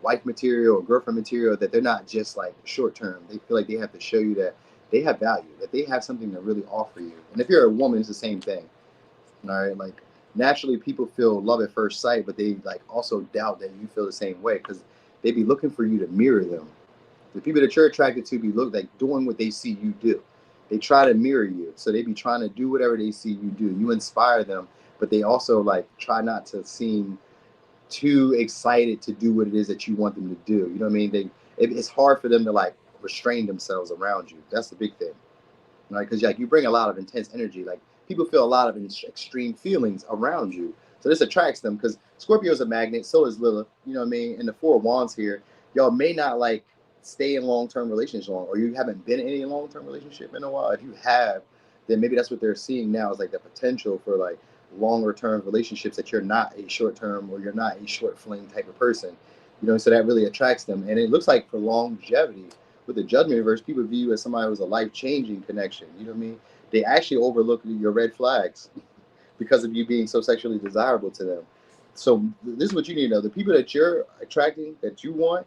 wife material or girlfriend material, that they're not just like short term. They feel like they have to show you that they have value, that they have something to really offer you. And if you're a woman, it's the same thing. All right, like naturally people feel love at first sight, but they like also doubt that you feel the same way because they be looking for you to mirror them. The people that you're attracted to be look like doing what they see you do. They try to mirror you, so they be trying to do whatever they see you do. You inspire them, but they also like try not to seem too excited to do what it is that you want them to do. You know what I mean? It's hard for them to like restrain themselves around you. That's the big thing, right? Because like you bring a lot of intense energy. Like people feel a lot of extreme feelings around you, so this attracts them. Because Scorpio's a magnet, so is Lilith. You know what I mean? And the Four of Wands here, y'all may not like stay in long-term relationships long, or you haven't been in any long-term relationship in a while. If you have, then maybe that's what they're seeing now is like the potential for like longer term relationships, that you're not a short term or you're not a short fling type of person. You know, so that really attracts them. And it looks like for longevity, with the Judgment reverse, people view you as somebody who's a life changing connection. You know what I mean? They actually overlook your red flags because of you being so sexually desirable to them. So this is what you need to know: the people that you're attracting, that you want,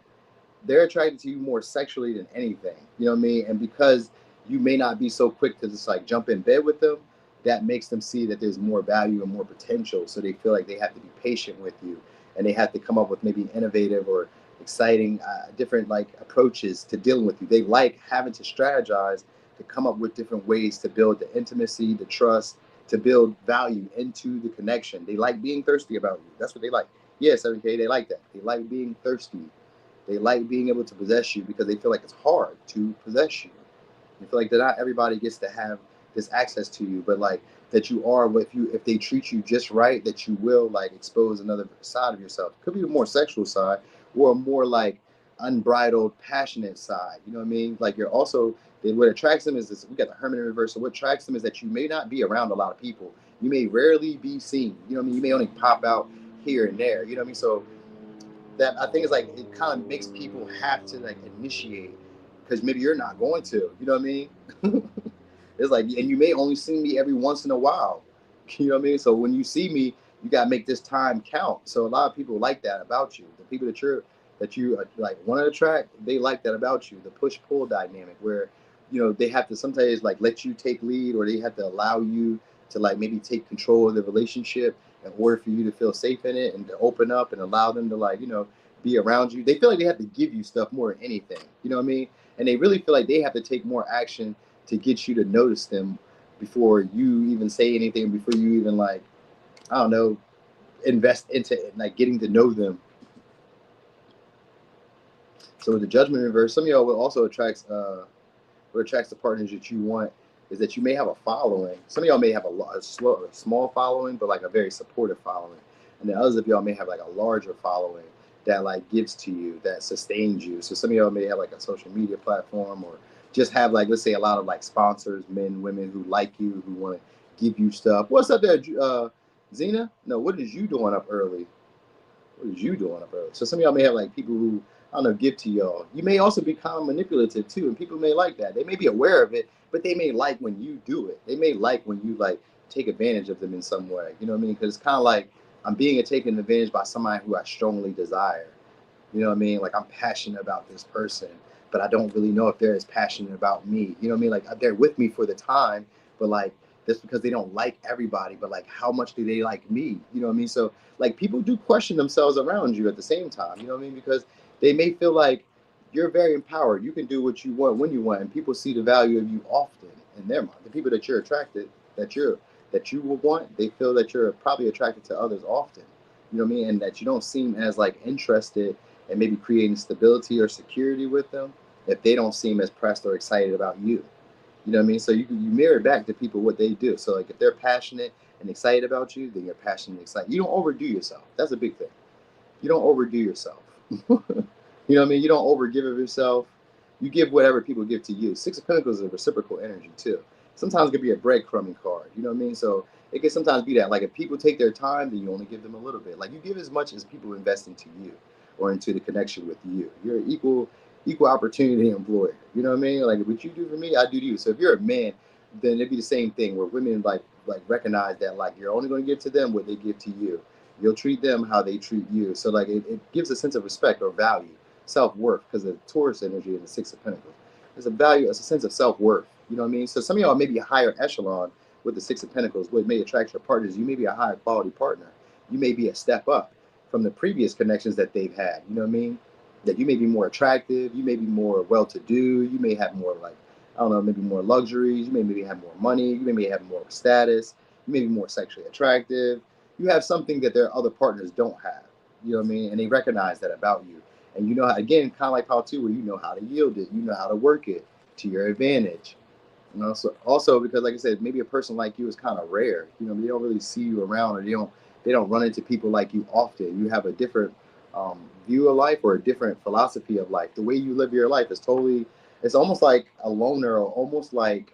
they're attracted to you more sexually than anything. You know what I mean? And because you may not be so quick to just like jump in bed with them, that makes them see that there's more value and more potential. So they feel like they have to be patient with you, and they have to come up with maybe innovative or exciting, different like approaches to dealing with you. They like having to strategize to come up with different ways to build the intimacy, the trust, to build value into the connection. They like being thirsty about you. That's what they like. Yeah, 7K, they like that. They like being thirsty. They like being able to possess you because they feel like it's hard to possess you. They feel like that not everybody gets to have this access to you, but like that you are, if they treat you just right, that you will like expose another side of yourself. It could be a more sexual side or a more like unbridled, passionate side. You know what I mean? Like you're also, what attracts them is this. We got the Hermit in reverse. So what attracts them is that you may not be around a lot of people. You may rarely be seen. You know what I mean? You may only pop out here and there. You know what I mean? So that I think is like it kind of makes people have to like initiate because maybe you're not going to. You know what I mean? It's like, and you may only see me every once in a while. You know what I mean? So when you see me, you gotta make this time count. So a lot of people like that about you. The people that you like want to attract, they like that about you. The push pull dynamic, where they have to sometimes like let you take lead, or they have to allow you to like maybe take control of the relationship in order for you to feel safe in it and to open up and allow them to like be around you. They feel like they have to give you stuff more than anything. You know what I mean? And they really feel like they have to take more action to get you to notice them before you even say anything, before you even like, I don't know, invest into it, like getting to know them. So with the Judgment reverse, some of y'all will also what attracts the partners that you want is that you may have a following. Some of y'all may have a small following, but like a very supportive following. And then others of y'all may have like a larger following that like gives to you, that sustains you. So some of y'all may have like a social media platform, or just have like, let's say, a lot of like sponsors, men, women who like you, who want to give you stuff. What's up there, Zena? No, what is you doing up early? What is you doing up early? So some of y'all may have like people who, I don't know, give to y'all. You may also be kind of manipulative too, and people may like that. They may be aware of it, but they may like when you do it. They may like when you like take advantage of them in some way. You know what I mean? Because it's kind of like I'm being taken advantage by somebody who I strongly desire. You know what I mean? Like I'm passionate about this person, but I don't really know if they're as passionate about me. You know what I mean? Like they're with me for the time, but like that's because they don't like everybody, but like how much do they like me? You know what I mean? So like people do question themselves around you at the same time. You know what I mean? Because they may feel like you're very empowered. You can do what you want when you want, and people see the value of you often in their mind. The people that you're attracted, that you will want, they feel that you're probably attracted to others often. You know what I mean? And that you don't seem as like interested and maybe creating stability or security with them if they don't seem as pressed or excited about you. You know what I mean? So you mirror back to people what they do. So like if they're passionate and excited about you, then you're passionate and excited. You don't overdo yourself. That's a big thing. You don't overdo yourself. You know what I mean? You don't overgive of yourself. You give whatever people give to you. Six of Pentacles is a reciprocal energy too. Sometimes it could be a breadcrumbing card. You know what I mean? So it can sometimes be that. Like if people take their time, then you only give them a little bit. Like you give as much as people invest into you or into the connection with you. You're an equal opportunity employer. You know what I mean? Like what you do for me, I do to you. So if you're a man, then it'd be the same thing where women like like recognize that like you're only going to give to them what they give to you. You'll treat them how they treat you. So like it gives a sense of respect or value, self-worth, because the Taurus energy and the Six of Pentacles. There's a value, it's a sense of self-worth. You know what I mean? So some of y'all may be a higher echelon with the Six of Pentacles. What may attract your partners, you may be a higher quality partner. You may be a step up from the previous connections that they've had. You know what I mean? That you may be more attractive, you may be more well-to-do, you may have more like, I don't know, maybe more luxuries, you may maybe have more money, you may have more status, you may be more sexually attractive. You have something that their other partners don't have. You know what I mean? And they recognize that about you. And you know how, again, kind of like how too, where you know how to yield it, you know how to work it to your advantage. You know, so also because like I said, maybe a person like you is kind of rare. You know, they don't really see you around, or they don't run into people like you often. You have a different view of life or a different philosophy of life. The way you live your life is totally. It's almost like a loner, or almost like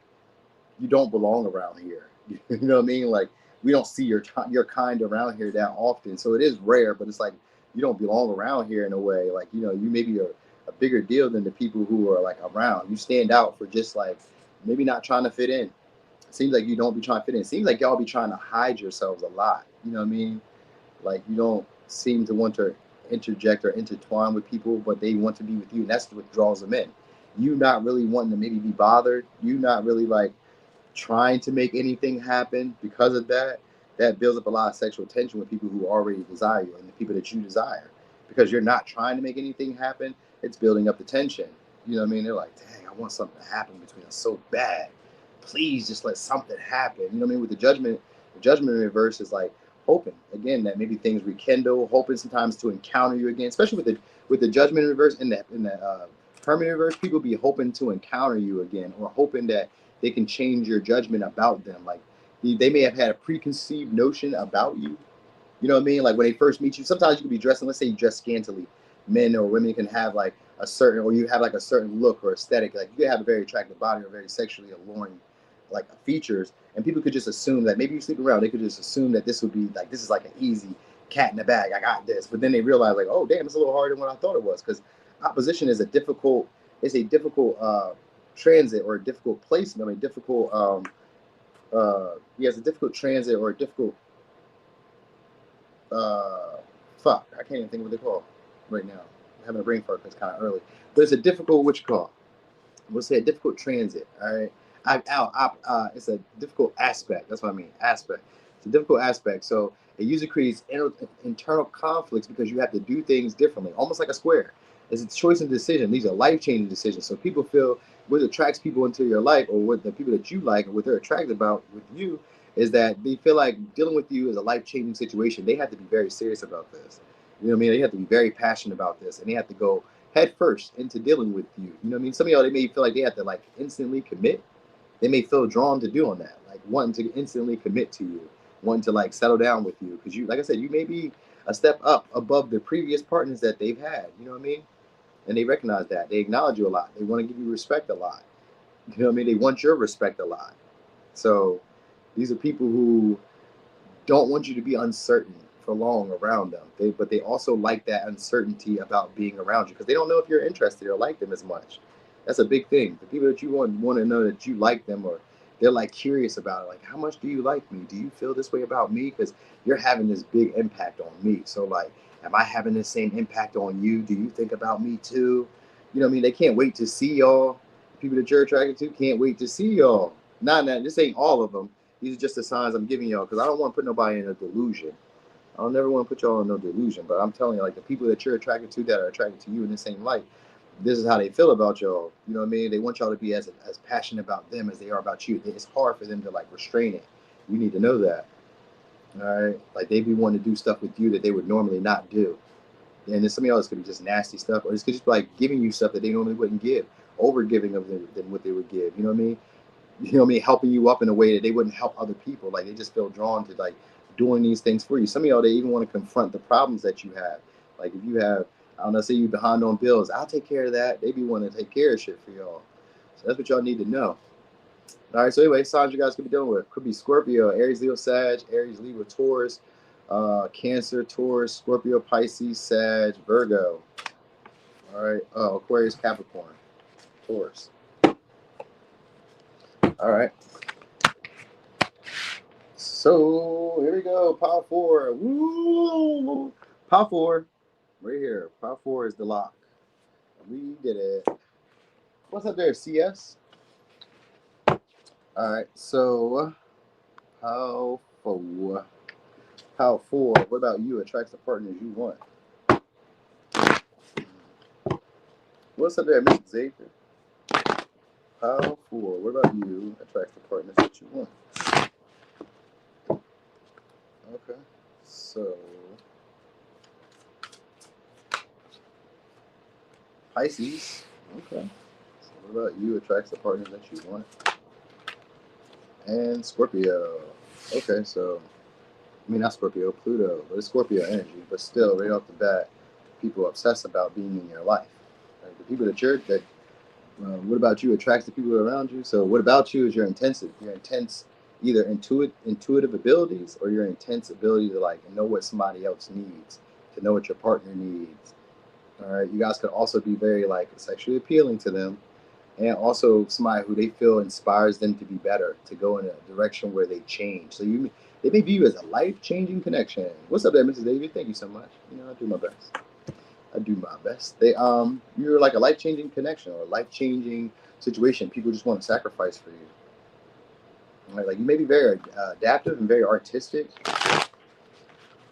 you don't belong around here. You know what I mean? Like we don't see your kind around here that often. So it is rare, but it's like you don't belong around here in a way. Like, you know, you maybe are a bigger deal than the people who are like around. You stand out for just like maybe not trying to fit in. It seems like you don't be trying to fit in. It seems like y'all be trying to hide yourselves a lot. You know what I mean? Like you don't seem to want to interject or intertwine with people, but they want to be with you, and that's what draws them in. You not really wanting to maybe be bothered. You not really like trying to make anything happen. Because of that, that builds up a lot of sexual tension with people who already desire you and the people that you desire. Because you're not trying to make anything happen, it's building up the tension. You know what I mean? They're like, dang, I want something to happen between us so bad. Please just let something happen. You know what I mean? With the judgment in reverse is like hoping again that maybe things rekindle, hoping sometimes to encounter you again, especially with the judgment in reverse and the permanent reverse. People be hoping to encounter you again, or hoping that they can change your judgment about them. Like they may have had a preconceived notion about you. You know what I mean? Like when they first meet you, sometimes you can be dressing, let's say you dress scantily. Men or women can have like a certain, or you have like a certain look or aesthetic. Like you can have a very attractive body or very sexually alluring like features. And people could just assume that maybe you sleep around, they could just assume that this would be like, this is like an easy cat in the bag. I got this. But then they realize like, oh damn, it's a little harder than what I thought it was. Because opposition is it's a difficult transit or a difficult placement. I mean, difficult, it's a difficult transit or a difficult, I can't even think of what they call right now. I'm having a brain fart because it's kind of early. But it's a difficult, we'll say a difficult transit, all right? It's a difficult aspect. That's what I mean, aspect. It's a difficult aspect. So it usually creates internal conflicts because you have to do things differently, almost like a square. It's a choice and decision. These are life-changing decisions. So people feel what attracts people into your life, or what the people that you like, or what they're attracted about with you, is that they feel like dealing with you is a life-changing situation. They have to be very serious about this. You know what I mean? They have to be very passionate about this, and they have to go head first into dealing with you. You know what I mean? Some of y'all, they may feel like they have to like instantly commit. They may feel drawn to doing that, like wanting to instantly commit to you, wanting to like settle down with you, because you, like I said, you may be a step up above the previous partners that they've had. You know what I mean? And they recognize that. They acknowledge you a lot. They want to give you respect a lot. You know what I mean? They want your respect a lot. So these are people who don't want you to be uncertain for long around them. But they also like that uncertainty about being around you, because they don't know if you're interested or like them as much. That's a big thing. The people that you want to know that you like them, or they're like curious about it. Like, how much do you like me? Do you feel this way about me? Because you're having this big impact on me. So like, am I having the same impact on you? Do you think about me too? You know what I mean? They can't wait to see y'all. People that you're attracted to can't wait to see y'all. Not that this ain't all of them. These are just the signs I'm giving y'all, because I don't want to put nobody in a delusion. I don't never want to put y'all in no delusion, but I'm telling you, like the people that you're attracted to that are attracted to you in the same light, this is how they feel about y'all. You know what I mean? They want y'all to be as passionate about them as they are about you. It's hard for them to like restrain it. You need to know that. All right? Like they be wanting to do stuff with you that they would normally not do. And then some of y'all, this could be just nasty stuff, or this could just be like giving you stuff that they normally wouldn't give, over giving of them than what they would give. You know what I mean? You know what I mean, helping you up in a way that they wouldn't help other people. Like they just feel drawn to like doing these things for you. Some of y'all, they even want to confront the problems that you have. Like if you have, I don't know, say you behind on bills, I'll take care of that. They be wanting to take care of shit for y'all. So that's what y'all need to know. All right, so anyway, signs you guys could be dealing with. Could be Scorpio, Aries, Leo, Sag, Aries, Libra, Taurus, Cancer, Taurus, Scorpio, Pisces, Sag, Virgo. All right, Aquarius, Capricorn, Taurus. All right. So here we go. Power four. Woo! Power four. Right here. Power four is the lock. We did it. What's up there, CS? All right. So power four. Power four. What about you? Attracts the partners you want. What's up there, Mr. Xavier? Power four. What about you? Attracts the partners that you want. Okay. So Pisces. Okay. So what about you? Attracts the partners that you want. And Scorpio. Okay, so I mean not Scorpio, Pluto, but it's Scorpio energy. But still, right off the bat, people obsess about being in your life. Right? The people that you're that. What about you attracts the people around you? So what about you is your intense, either intuitive abilities or your intense ability to like know what somebody else needs, to know what your partner needs. All right, you guys could also be very like sexually appealing to them, and also somebody who they feel inspires them to be better, to go in a direction where they change. So they may view you as a life changing connection. What's up there, Mrs. David? Thank you so much. You know, I do my best. I do my best. You're like a life changing connection or a life changing situation. People just want to sacrifice for you. Right? Like you may be very adaptive and very artistic,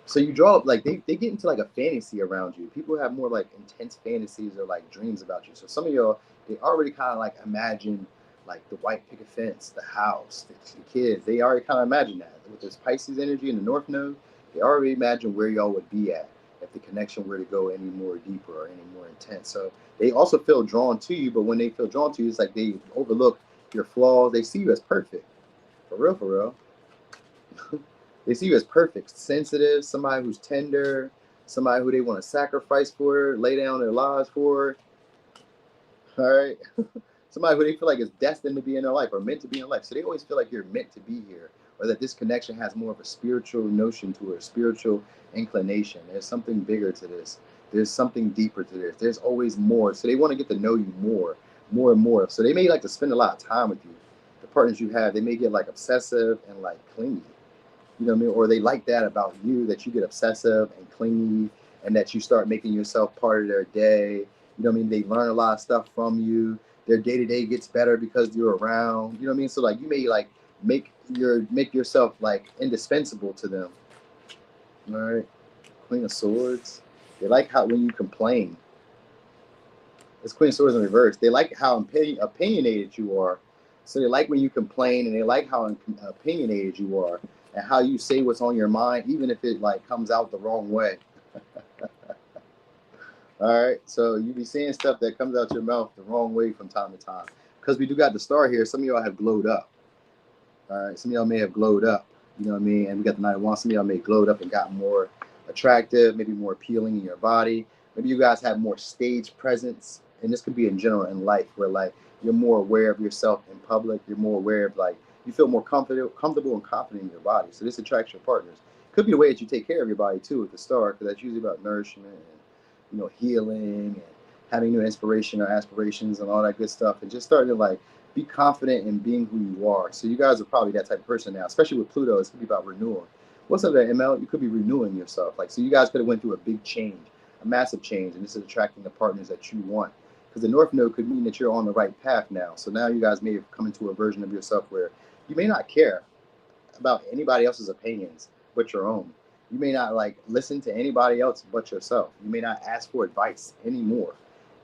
so you draw up like they get into like a fantasy around you. People have more like intense fantasies or like dreams about you. So some of y'all they already kind of like imagine like the white picket fence, the house, the kids. They already kind of imagine that with this Pisces energy in the North Node. They already imagine where y'all would be at if the connection were to go any more deeper or any more intense. So they also feel drawn to you, but when they feel drawn to you, it's like they overlook your flaws. They see you as perfect, for real, for real. They see you as perfect, sensitive, somebody who's tender, somebody who they want to sacrifice for, lay down their lives for. All right. Somebody who they feel like is destined to be in their life or meant to be in life. So they always feel like you're meant to be here, or that this connection has more of a spiritual notion to it, a spiritual inclination. There's something bigger to this. There's something deeper to this. There's always more. So they want to get to know you more and more. So they may like to spend a lot of time with you. The partners you have, they may get like obsessive and like clingy. You know what I mean? Or they like that about you, that you get obsessive and clingy and that you start making yourself part of their day. You know what I mean? They learn a lot of stuff from you. Their day to day gets better because you're around. You know what I mean? So like you may like make yourself like indispensable to them. All right. Queen of Swords. They like how when you complain. It's Queen of Swords in reverse. They like how opinionated you are. So they like when you complain, and they like how opinionated you are, and how you say what's on your mind, even if it like comes out the wrong way. All right. So you be saying stuff that comes out your mouth the wrong way from time to time. Because we do got the star here. Some of y'all have glowed up. All right. Some of y'all may have glowed up. You know what I mean? And we got the Knight of Wands. Some of y'all may have glowed up and got more attractive, maybe more appealing in your body. Maybe you guys have more stage presence. And this could be in general in life where like you're more aware of yourself in public. You're more aware of like you feel more comfortable and confident in your body. So this attracts your partners. Could be the way that you take care of your body too with the star, because that's usually about nourishment and healing and having new inspiration or aspirations and all that good stuff, and just starting to like be confident in being who you are. So you guys are probably that type of person now, especially with Pluto. It's gonna be about renewal. What's up there, ML? You could be renewing yourself. Like so, you guys could have went through a big change, a massive change, and this is attracting the partners that you want. Because the North Node could mean that you're on the right path now. So now you guys may have come into a version of yourself where you may not care about anybody else's opinions but your own. You may not like listen to anybody else but yourself. You may not ask for advice anymore.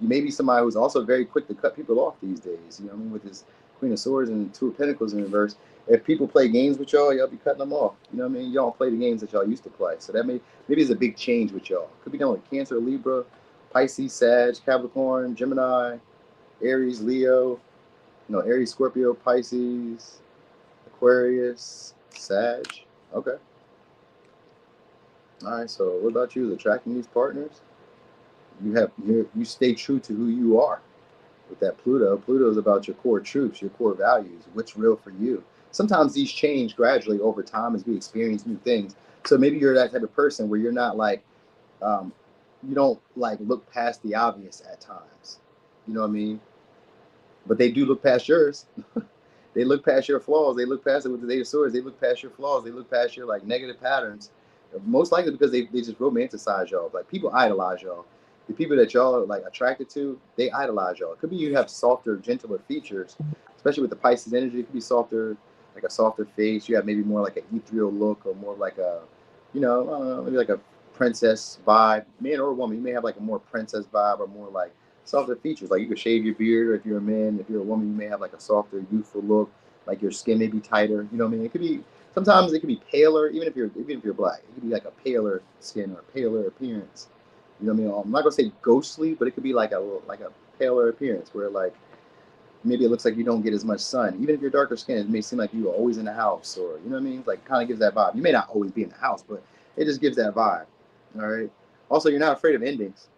You may be somebody who's also very quick to cut people off these days. You know what I mean? With this Queen of Swords and Two of Pentacles in reverse. If people play games with y'all be cutting them off. You know what I mean? Y'all don't play the games that y'all used to play. So that maybe it's a big change with y'all. Could be done with Cancer, Libra, Pisces, Sag, Capricorn, Gemini, Aries, Leo, Aries, Scorpio, Pisces, Aquarius, Sag. Okay. All right. So what about you? Attracting these partners? You stay true to who you are. With that Pluto, Pluto is about your core truths, your core values, what's real for you. Sometimes these change gradually over time as we experience new things. So maybe you're that type of person where you're not like, um, you don't like look past the obvious at times. You know what I mean? But they do look past yours. They look past your flaws. They look past it with the Eight of Swords. They look past your flaws. They look past your like negative patterns. Most likely because they just romanticize y'all. Like people idolize y'all. The people that y'all are like attracted to, they idolize y'all. It could be you have softer, gentler features, especially with the Pisces energy. It could be softer, like a softer face. You have maybe more like an ethereal look, or more like a, I don't know, maybe like a princess vibe, man or woman. You may have like a more princess vibe, or more like softer features. Like you could shave your beard, or if you're a man, if you're a woman, you may have like a softer, youthful look. Like your skin may be tighter. You know what I mean? It could be sometimes it could be paler, even if you're black. It could be like a paler skin or paler appearance. You know what I mean? I'm not gonna say ghostly, but it could be like a paler appearance where like maybe it looks like you don't get as much sun. Even if you're darker skinned, it may seem like you're always in the house, or you know what I mean? Like kind of gives that vibe. You may not always be in the house, but it just gives that vibe. All right. Also, you're not afraid of endings.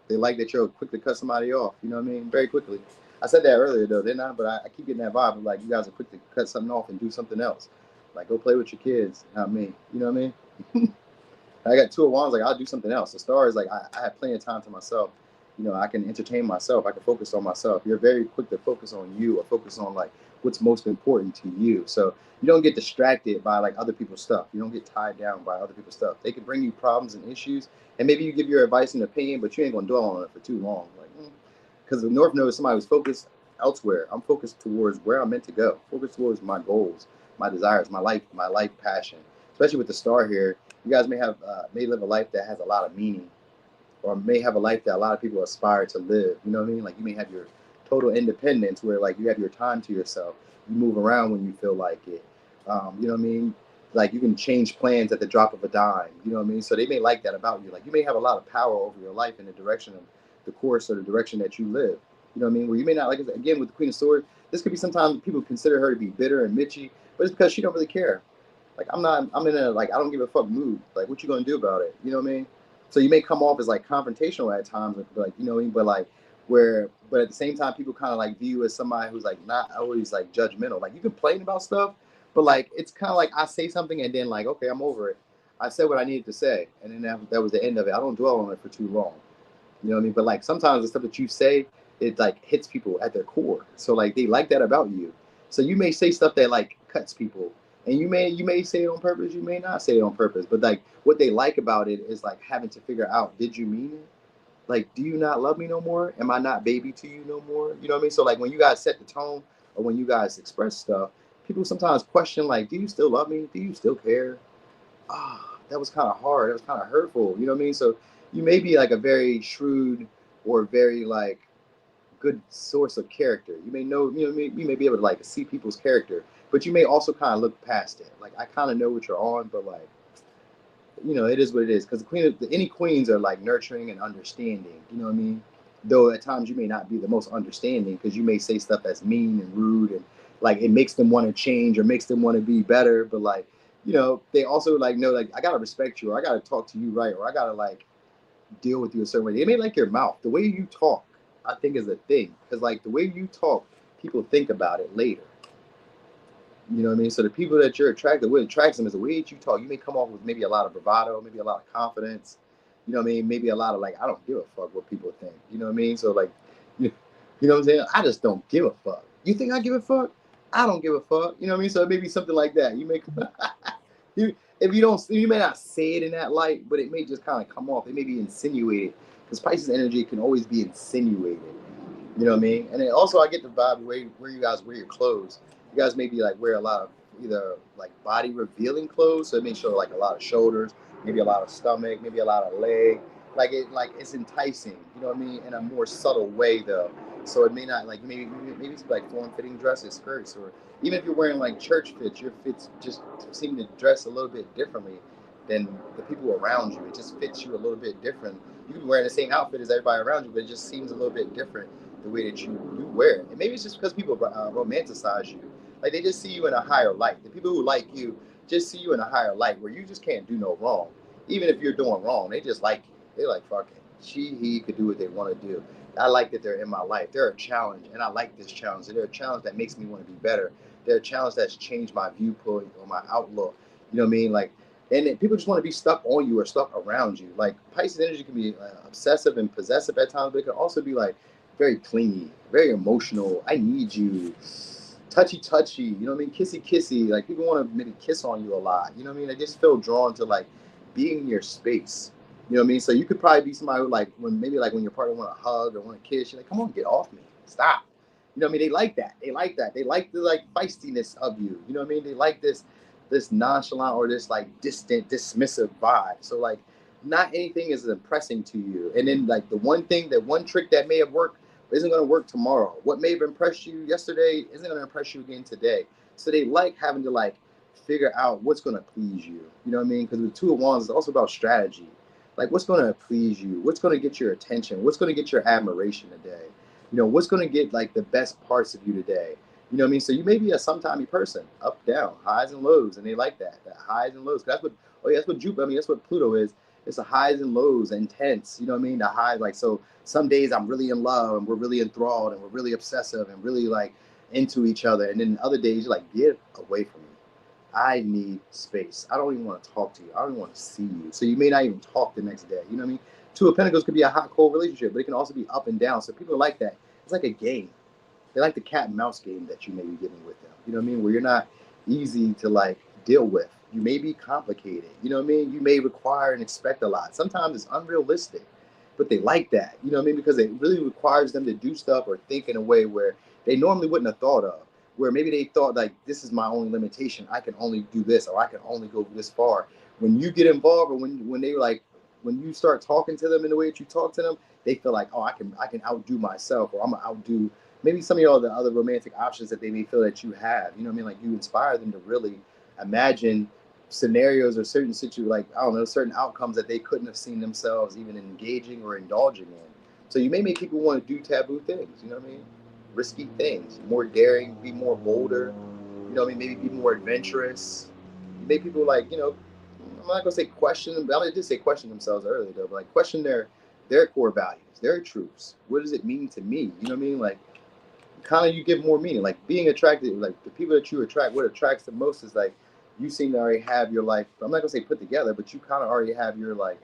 They like that you'll quickly cut somebody off. You know what I mean? Very quickly. I said that earlier though, didn't I? But I keep getting that vibe of like you guys are quick to cut something off and do something else. Like go play with your kids, not me. You know what I mean? I got two of wands, like I'll do something else. The star is like I have plenty of time to myself. You know, I can entertain myself. I can focus on myself. You're very quick to focus on you, or focus on like what's most important to you. So you don't get distracted by like other people's stuff. You don't get tied down by other people's stuff. They can bring you problems and issues, and maybe you give your advice and opinion, but you ain't gonna dwell on it for too long. Like, because the North Node is somebody who's focused elsewhere. I'm focused towards where I'm meant to go. Focused towards my goals, my desires, my life passion. Especially with the star here, you guys may live a life that has a lot of meaning, or may have a life that a lot of people aspire to live. You know what I mean? Like you may have your total independence, where like you have your time to yourself. You move around when you feel like it. You know what I mean? Like you can change plans at the drop of a dime. You know what I mean? So they may like that about you. Like you may have a lot of power over your life in the direction of the course or the direction that you live. You know what I mean? Where you may not, like again with the Queen of Swords, this could be sometimes people consider her to be bitter and bitchy, but it's because she don't really care. Like I'm in a like I don't give a fuck mood. Like what you gonna do about it? You know what I mean? So you may come off as like confrontational at times, like you know what I mean? But like but at the same time people kind of like view you as somebody who's like not always like judgmental. Like you complain about stuff, but like it's kind of like I say something and then like okay, I'm over it. I said what I needed to say, and then that was the end of it. I don't dwell on it for too long. You know what I mean? But like sometimes the stuff that you say, it like hits people at their core. So like they like that about you. So you may say stuff that like cuts people, and you may say it on purpose, you may not say it on purpose. But like what they like about it is like having to figure out, did you mean it? Like, do you not love me no more? Am I not baby to you no more? You know what I mean? So like when you guys set the tone, or when you guys express stuff, people sometimes question like, do you still love me? Do you still care? That was kind of hard. That was kind of hurtful. You know what I mean? So you may be like a very shrewd or very like good source of character. You may know, you know what I mean? You may be able to like see people's character, but you may also kind of look past it. Like I kind of know what you're on, but like, you know, it is what it is. Because any queens are like nurturing and understanding. You know what I mean? Though at times you may not be the most understanding, because you may say stuff that's mean and rude, and like it makes them want to change or makes them want to be better. But like, you know, they also like know like I gotta respect you, or I gotta talk to you right, or I gotta like deal with you a certain way. They may like your mouth, the way you talk. I think is a thing, because like the way you talk, people think about it later. You know what I mean? So the people that you're attracted, what attracts them is the way that you talk. You may come off with maybe a lot of bravado, maybe a lot of confidence. You know what I mean? Maybe a lot of like, I don't give a fuck what people think. You know what I mean? So like, you, you know what I'm saying? I just don't give a fuck. You think I give a fuck? I don't give a fuck. You know what I mean? So it may be something like that. You may, if you don't, you may not say it in that light, but it may just kind of come off. It may be insinuated, because Pisces energy can always be insinuated. You know what I mean? And then also I get the vibe where you guys wear your clothes. You guys maybe like wear a lot of either like body revealing clothes, so it may show like a lot of shoulders, maybe a lot of stomach, maybe a lot of leg. Like it's enticing, you know what I mean, in a more subtle way though. So it may not like maybe it's like form fitting dresses, skirts, or even if you're wearing like church fits, your fits just seem to dress a little bit differently than the people around you. It just fits you a little bit different. You can be wearing the same outfit as everybody around you, but it just seems a little bit different the way that you wear it. And maybe it's just because people romanticize you. Like they just see you in a higher light. The people who like you just see you in a higher light, where you just can't do no wrong. Even if you're doing wrong, they just like you. They like fucking he could do what they want to do. I like that they're in my life. They're a challenge, and I like this challenge. They're a challenge that makes me want to be better. They're a challenge that's changed my viewpoint or my outlook. You know what I mean? Like, and then people just want to be stuck on you or stuck around you. Like Pisces energy can be obsessive and possessive at times, but it can also be like very clingy, very emotional. I need you touchy, you know what I mean? Kissy. Like people want to maybe kiss on you a lot. You know what I mean? They just feel drawn to like being in your space. You know what I mean? So you could probably be somebody who like when maybe like when your partner want to hug or want to kiss, you're like, come on, get off me. Stop. You know what I mean? They like that. They like that. They like the like feistiness of you. You know what I mean? They like this nonchalant or this like distant, dismissive vibe. So like not anything is impressing to you. And then like the one thing, that one trick that may have worked isn't going to work tomorrow. What may have impressed you yesterday isn't going to impress you again today. So they like having to like figure out what's going to please you. You know what I mean? Because the Two of Wands is also about strategy. Like what's going to please you? What's going to get your attention? What's going to get your admiration today? You know, what's going to get like the best parts of you today? You know what I mean? So you may be a sometimey person, up, down, highs and lows, and they like that highs and lows. That's what, oh yeah, that's what Jupiter. I mean, that's what Pluto is. It's the highs and lows, intense. You know what I mean? The highs, like so. Some days I'm really in love and we're really enthralled and we're really obsessive and really like into each other, and then other days you're like, get away from me. I need space. I don't even want to talk to you. I don't even want to see you. So you may not even talk the next day. You know what I mean? Two of Pentacles could be a hot, cold relationship, but it can also be up and down. So people like that. It's like a game. They like the cat and mouse game that you may be giving with them. You know what I mean? Where you're not easy to like deal with. You may be complicated. You know what I mean? You may require and expect a lot. Sometimes it's unrealistic, but they like that. You know what I mean? Because it really requires them to do stuff or think in a way where they normally wouldn't have thought of. Where maybe they thought like, this is my only limitation. I can only do this, or I can only go this far. When you get involved, or when they like, when you start talking to them in the way that you talk to them, they feel like, oh, I can outdo myself, or I'm gonna outdo maybe some of y'all the other romantic options that they may feel that you have. You know what I mean? Like you inspire them to really imagine scenarios or certain like I don't know, certain outcomes that they couldn't have seen themselves even engaging or indulging in. So you may make people want to do taboo things. You know what I mean? Risky things, more daring, be more bolder. You know what I mean? Maybe be more adventurous. You make people like, you know, I'm not gonna say question. I did say question themselves earlier though, but like question their core values, their truths. What does it mean to me? You know what I mean? Like kind of you give more meaning. Like being attracted, like the people that you attract, what attracts the most is like you seem to already have your life. I'm not gonna say put together, but you kind of already have your like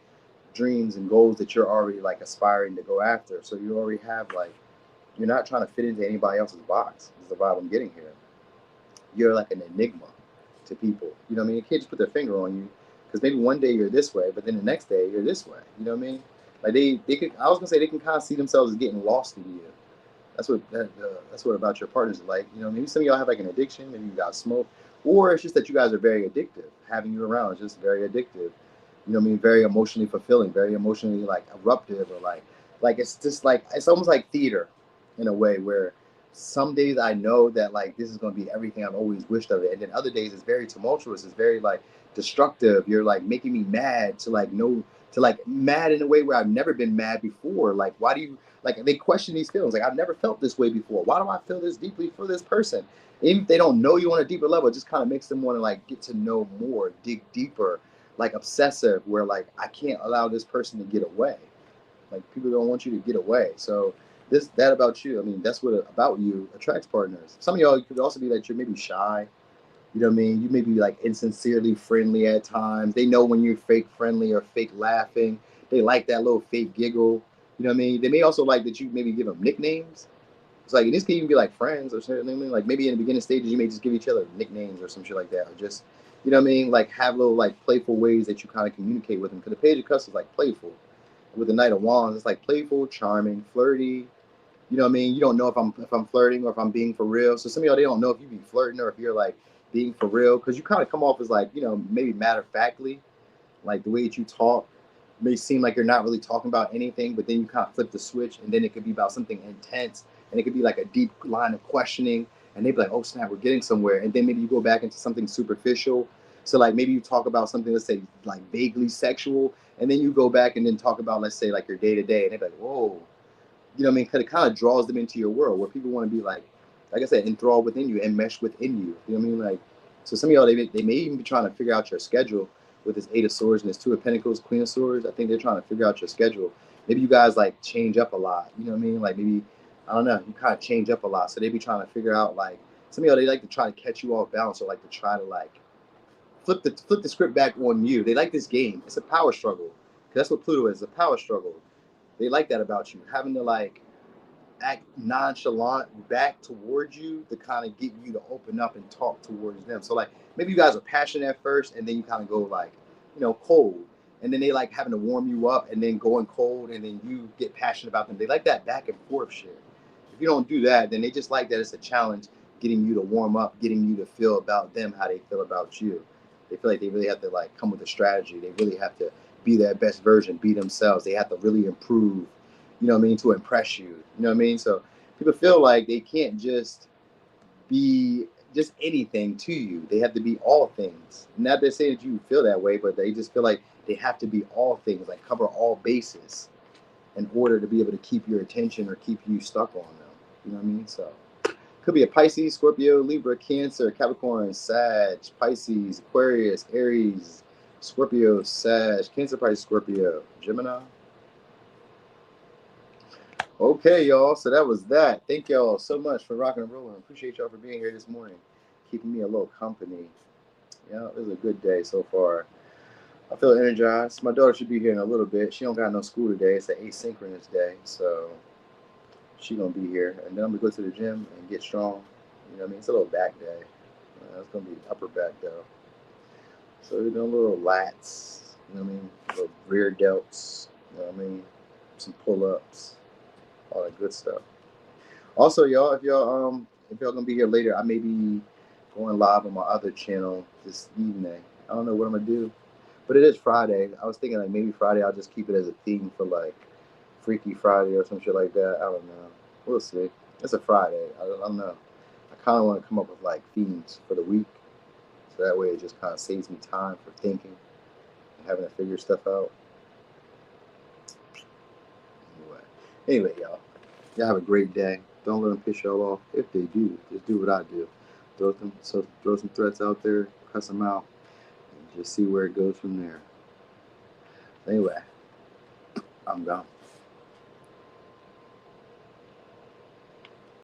dreams and goals that you're already like aspiring to go after. So you already have like you're not trying to fit into anybody else's box. Is the vibe I'm getting here. You're like an enigma to people. You know what I mean? You can't just put their finger on you because maybe one day you're this way, but then the next day you're this way. You know what I mean? Like they could. I was gonna say they can kind of see themselves as getting lost in you. That's what about your partners is like. You know, maybe some of y'all have like an addiction. Maybe you got smoke, or it's just that you guys are very addictive. Having you around is just very addictive. You know what I mean? Very emotionally fulfilling, very emotionally like eruptive, or like it's just like it's almost like theater in a way where some days I know that like this is going to be everything I've always wished of it, and then other days it's very tumultuous. It's very like destructive. You're like making me mad to like no to like mad in a way where I've never been mad before. Like why do you like they question these feelings? Like I've never felt this way before. Why do I feel this deeply for this person? Even if they don't know you on a deeper level, it just kind of makes them want to like get to know more, dig deeper, like obsessive. Where like I can't allow this person to get away. Like people don't want you to get away. So that about you. I mean, that's what about you attracts partners. Some of y'all could also be that you're maybe shy. You know what I mean? You may be like insincerely friendly at times. They know when you're fake friendly or fake laughing. They like that little fake giggle. You know what I mean? They may also like that you maybe give them nicknames. It's like this can even be like friends or something. I mean, like maybe in the beginning stages you may just give each other nicknames or some shit like that, or just you know what I mean? Like have little like playful ways that you kind of communicate with them. Because the Page of Cups is like playful. With the Knight of Wands, it's like playful, charming, flirty. You know what I mean? You don't know if I'm flirting or if I'm being for real. So some of y'all they don't know if you be flirting or if you're like being for real because you kind of come off as like you know maybe matter of factly, like the way that you talk may seem like you're not really talking about anything, but then you kind of flip the switch and then it could be about something intense and it could be like a deep line of questioning and they'd be like, oh snap, we're getting somewhere. And then maybe you go back into something superficial. So like maybe you talk about something, let's say like vaguely sexual, and then you go back and then talk about, let's say like your day to day, and they're like, whoa, you know what I mean? Because it kind of draws them into your world where people want to be like I said, enthralled within you and mesh within you. You know what I mean? Like, so some of y'all, they may even be trying to figure out your schedule with this Eight of Swords and this Two of Pentacles, Queen of Swords. I think they're trying to figure out your schedule. Maybe you guys like change up a lot. You know what I mean? Like maybe, I don't know, you kind of change up a lot. So they be trying to figure out like, some of y'all, they like to try to catch you off balance or like to try to like flip the script back on you. They like this game. It's a power struggle. Because that's what Pluto is, a power struggle. They like that about you, having to like act nonchalant back towards you to kind of get you to open up and talk towards them. So like maybe you guys are passionate at first, and then you kind of go like, cold, and then they like having to warm you up, and then going cold, and then you get passionate about them. They like that back and forth shit. If you don't do that, then they just like that it's a challenge getting you to warm up, getting you to feel about them how they feel about you. They feel like they really have to like come with a strategy. They really have to be their best version, be themselves. They have to really improve, to impress you. You know what I mean? So people feel like they can't just be just anything to you. They have to be all things. Not to say that you feel that way, but they just feel like they have to be all things, like cover all bases in order to be able to keep your attention or keep you stuck on them. You know what I mean? So could be a Pisces, Scorpio, Libra, Cancer, Capricorn, Sag, Pisces, Aquarius, Aries, Scorpio, Sag, Cancer, Pisces, Scorpio, Gemini. Okay, y'all. So that was that. Thank y'all so much for rocking and rolling. Appreciate y'all for being here this morning, keeping me a little company. Yeah, it was a good day so far. I feel energized. My daughter should be here in a little bit. She don't got no school today. It's an asynchronous day, so she gonna be here. And then I'm gonna go to the gym and get strong. You know what I mean? It's a little back day. It's gonna be upper back though. So we're doing little lats. You know what I mean? Little rear delts. You know what I mean? Some pull ups. All that good stuff. Also, y'all, if y'all gonna be here later, I may be going live on my other channel this evening. I don't know what I'm gonna do, but it is Friday. I was thinking like maybe Friday I'll just keep it as a theme for like Freaky Friday or some shit like that. I don't know. We'll see. It's a Friday. I don't know. I kind of want to come up with like themes for the week, so that way it just kind of saves me time for thinking and having to figure stuff out. Anyway, y'all have a great day. Don't let them piss y'all off. If they do, just do what I do. Throw some threats out there, cuss them out, and just see where it goes from there. Anyway, I'm gone.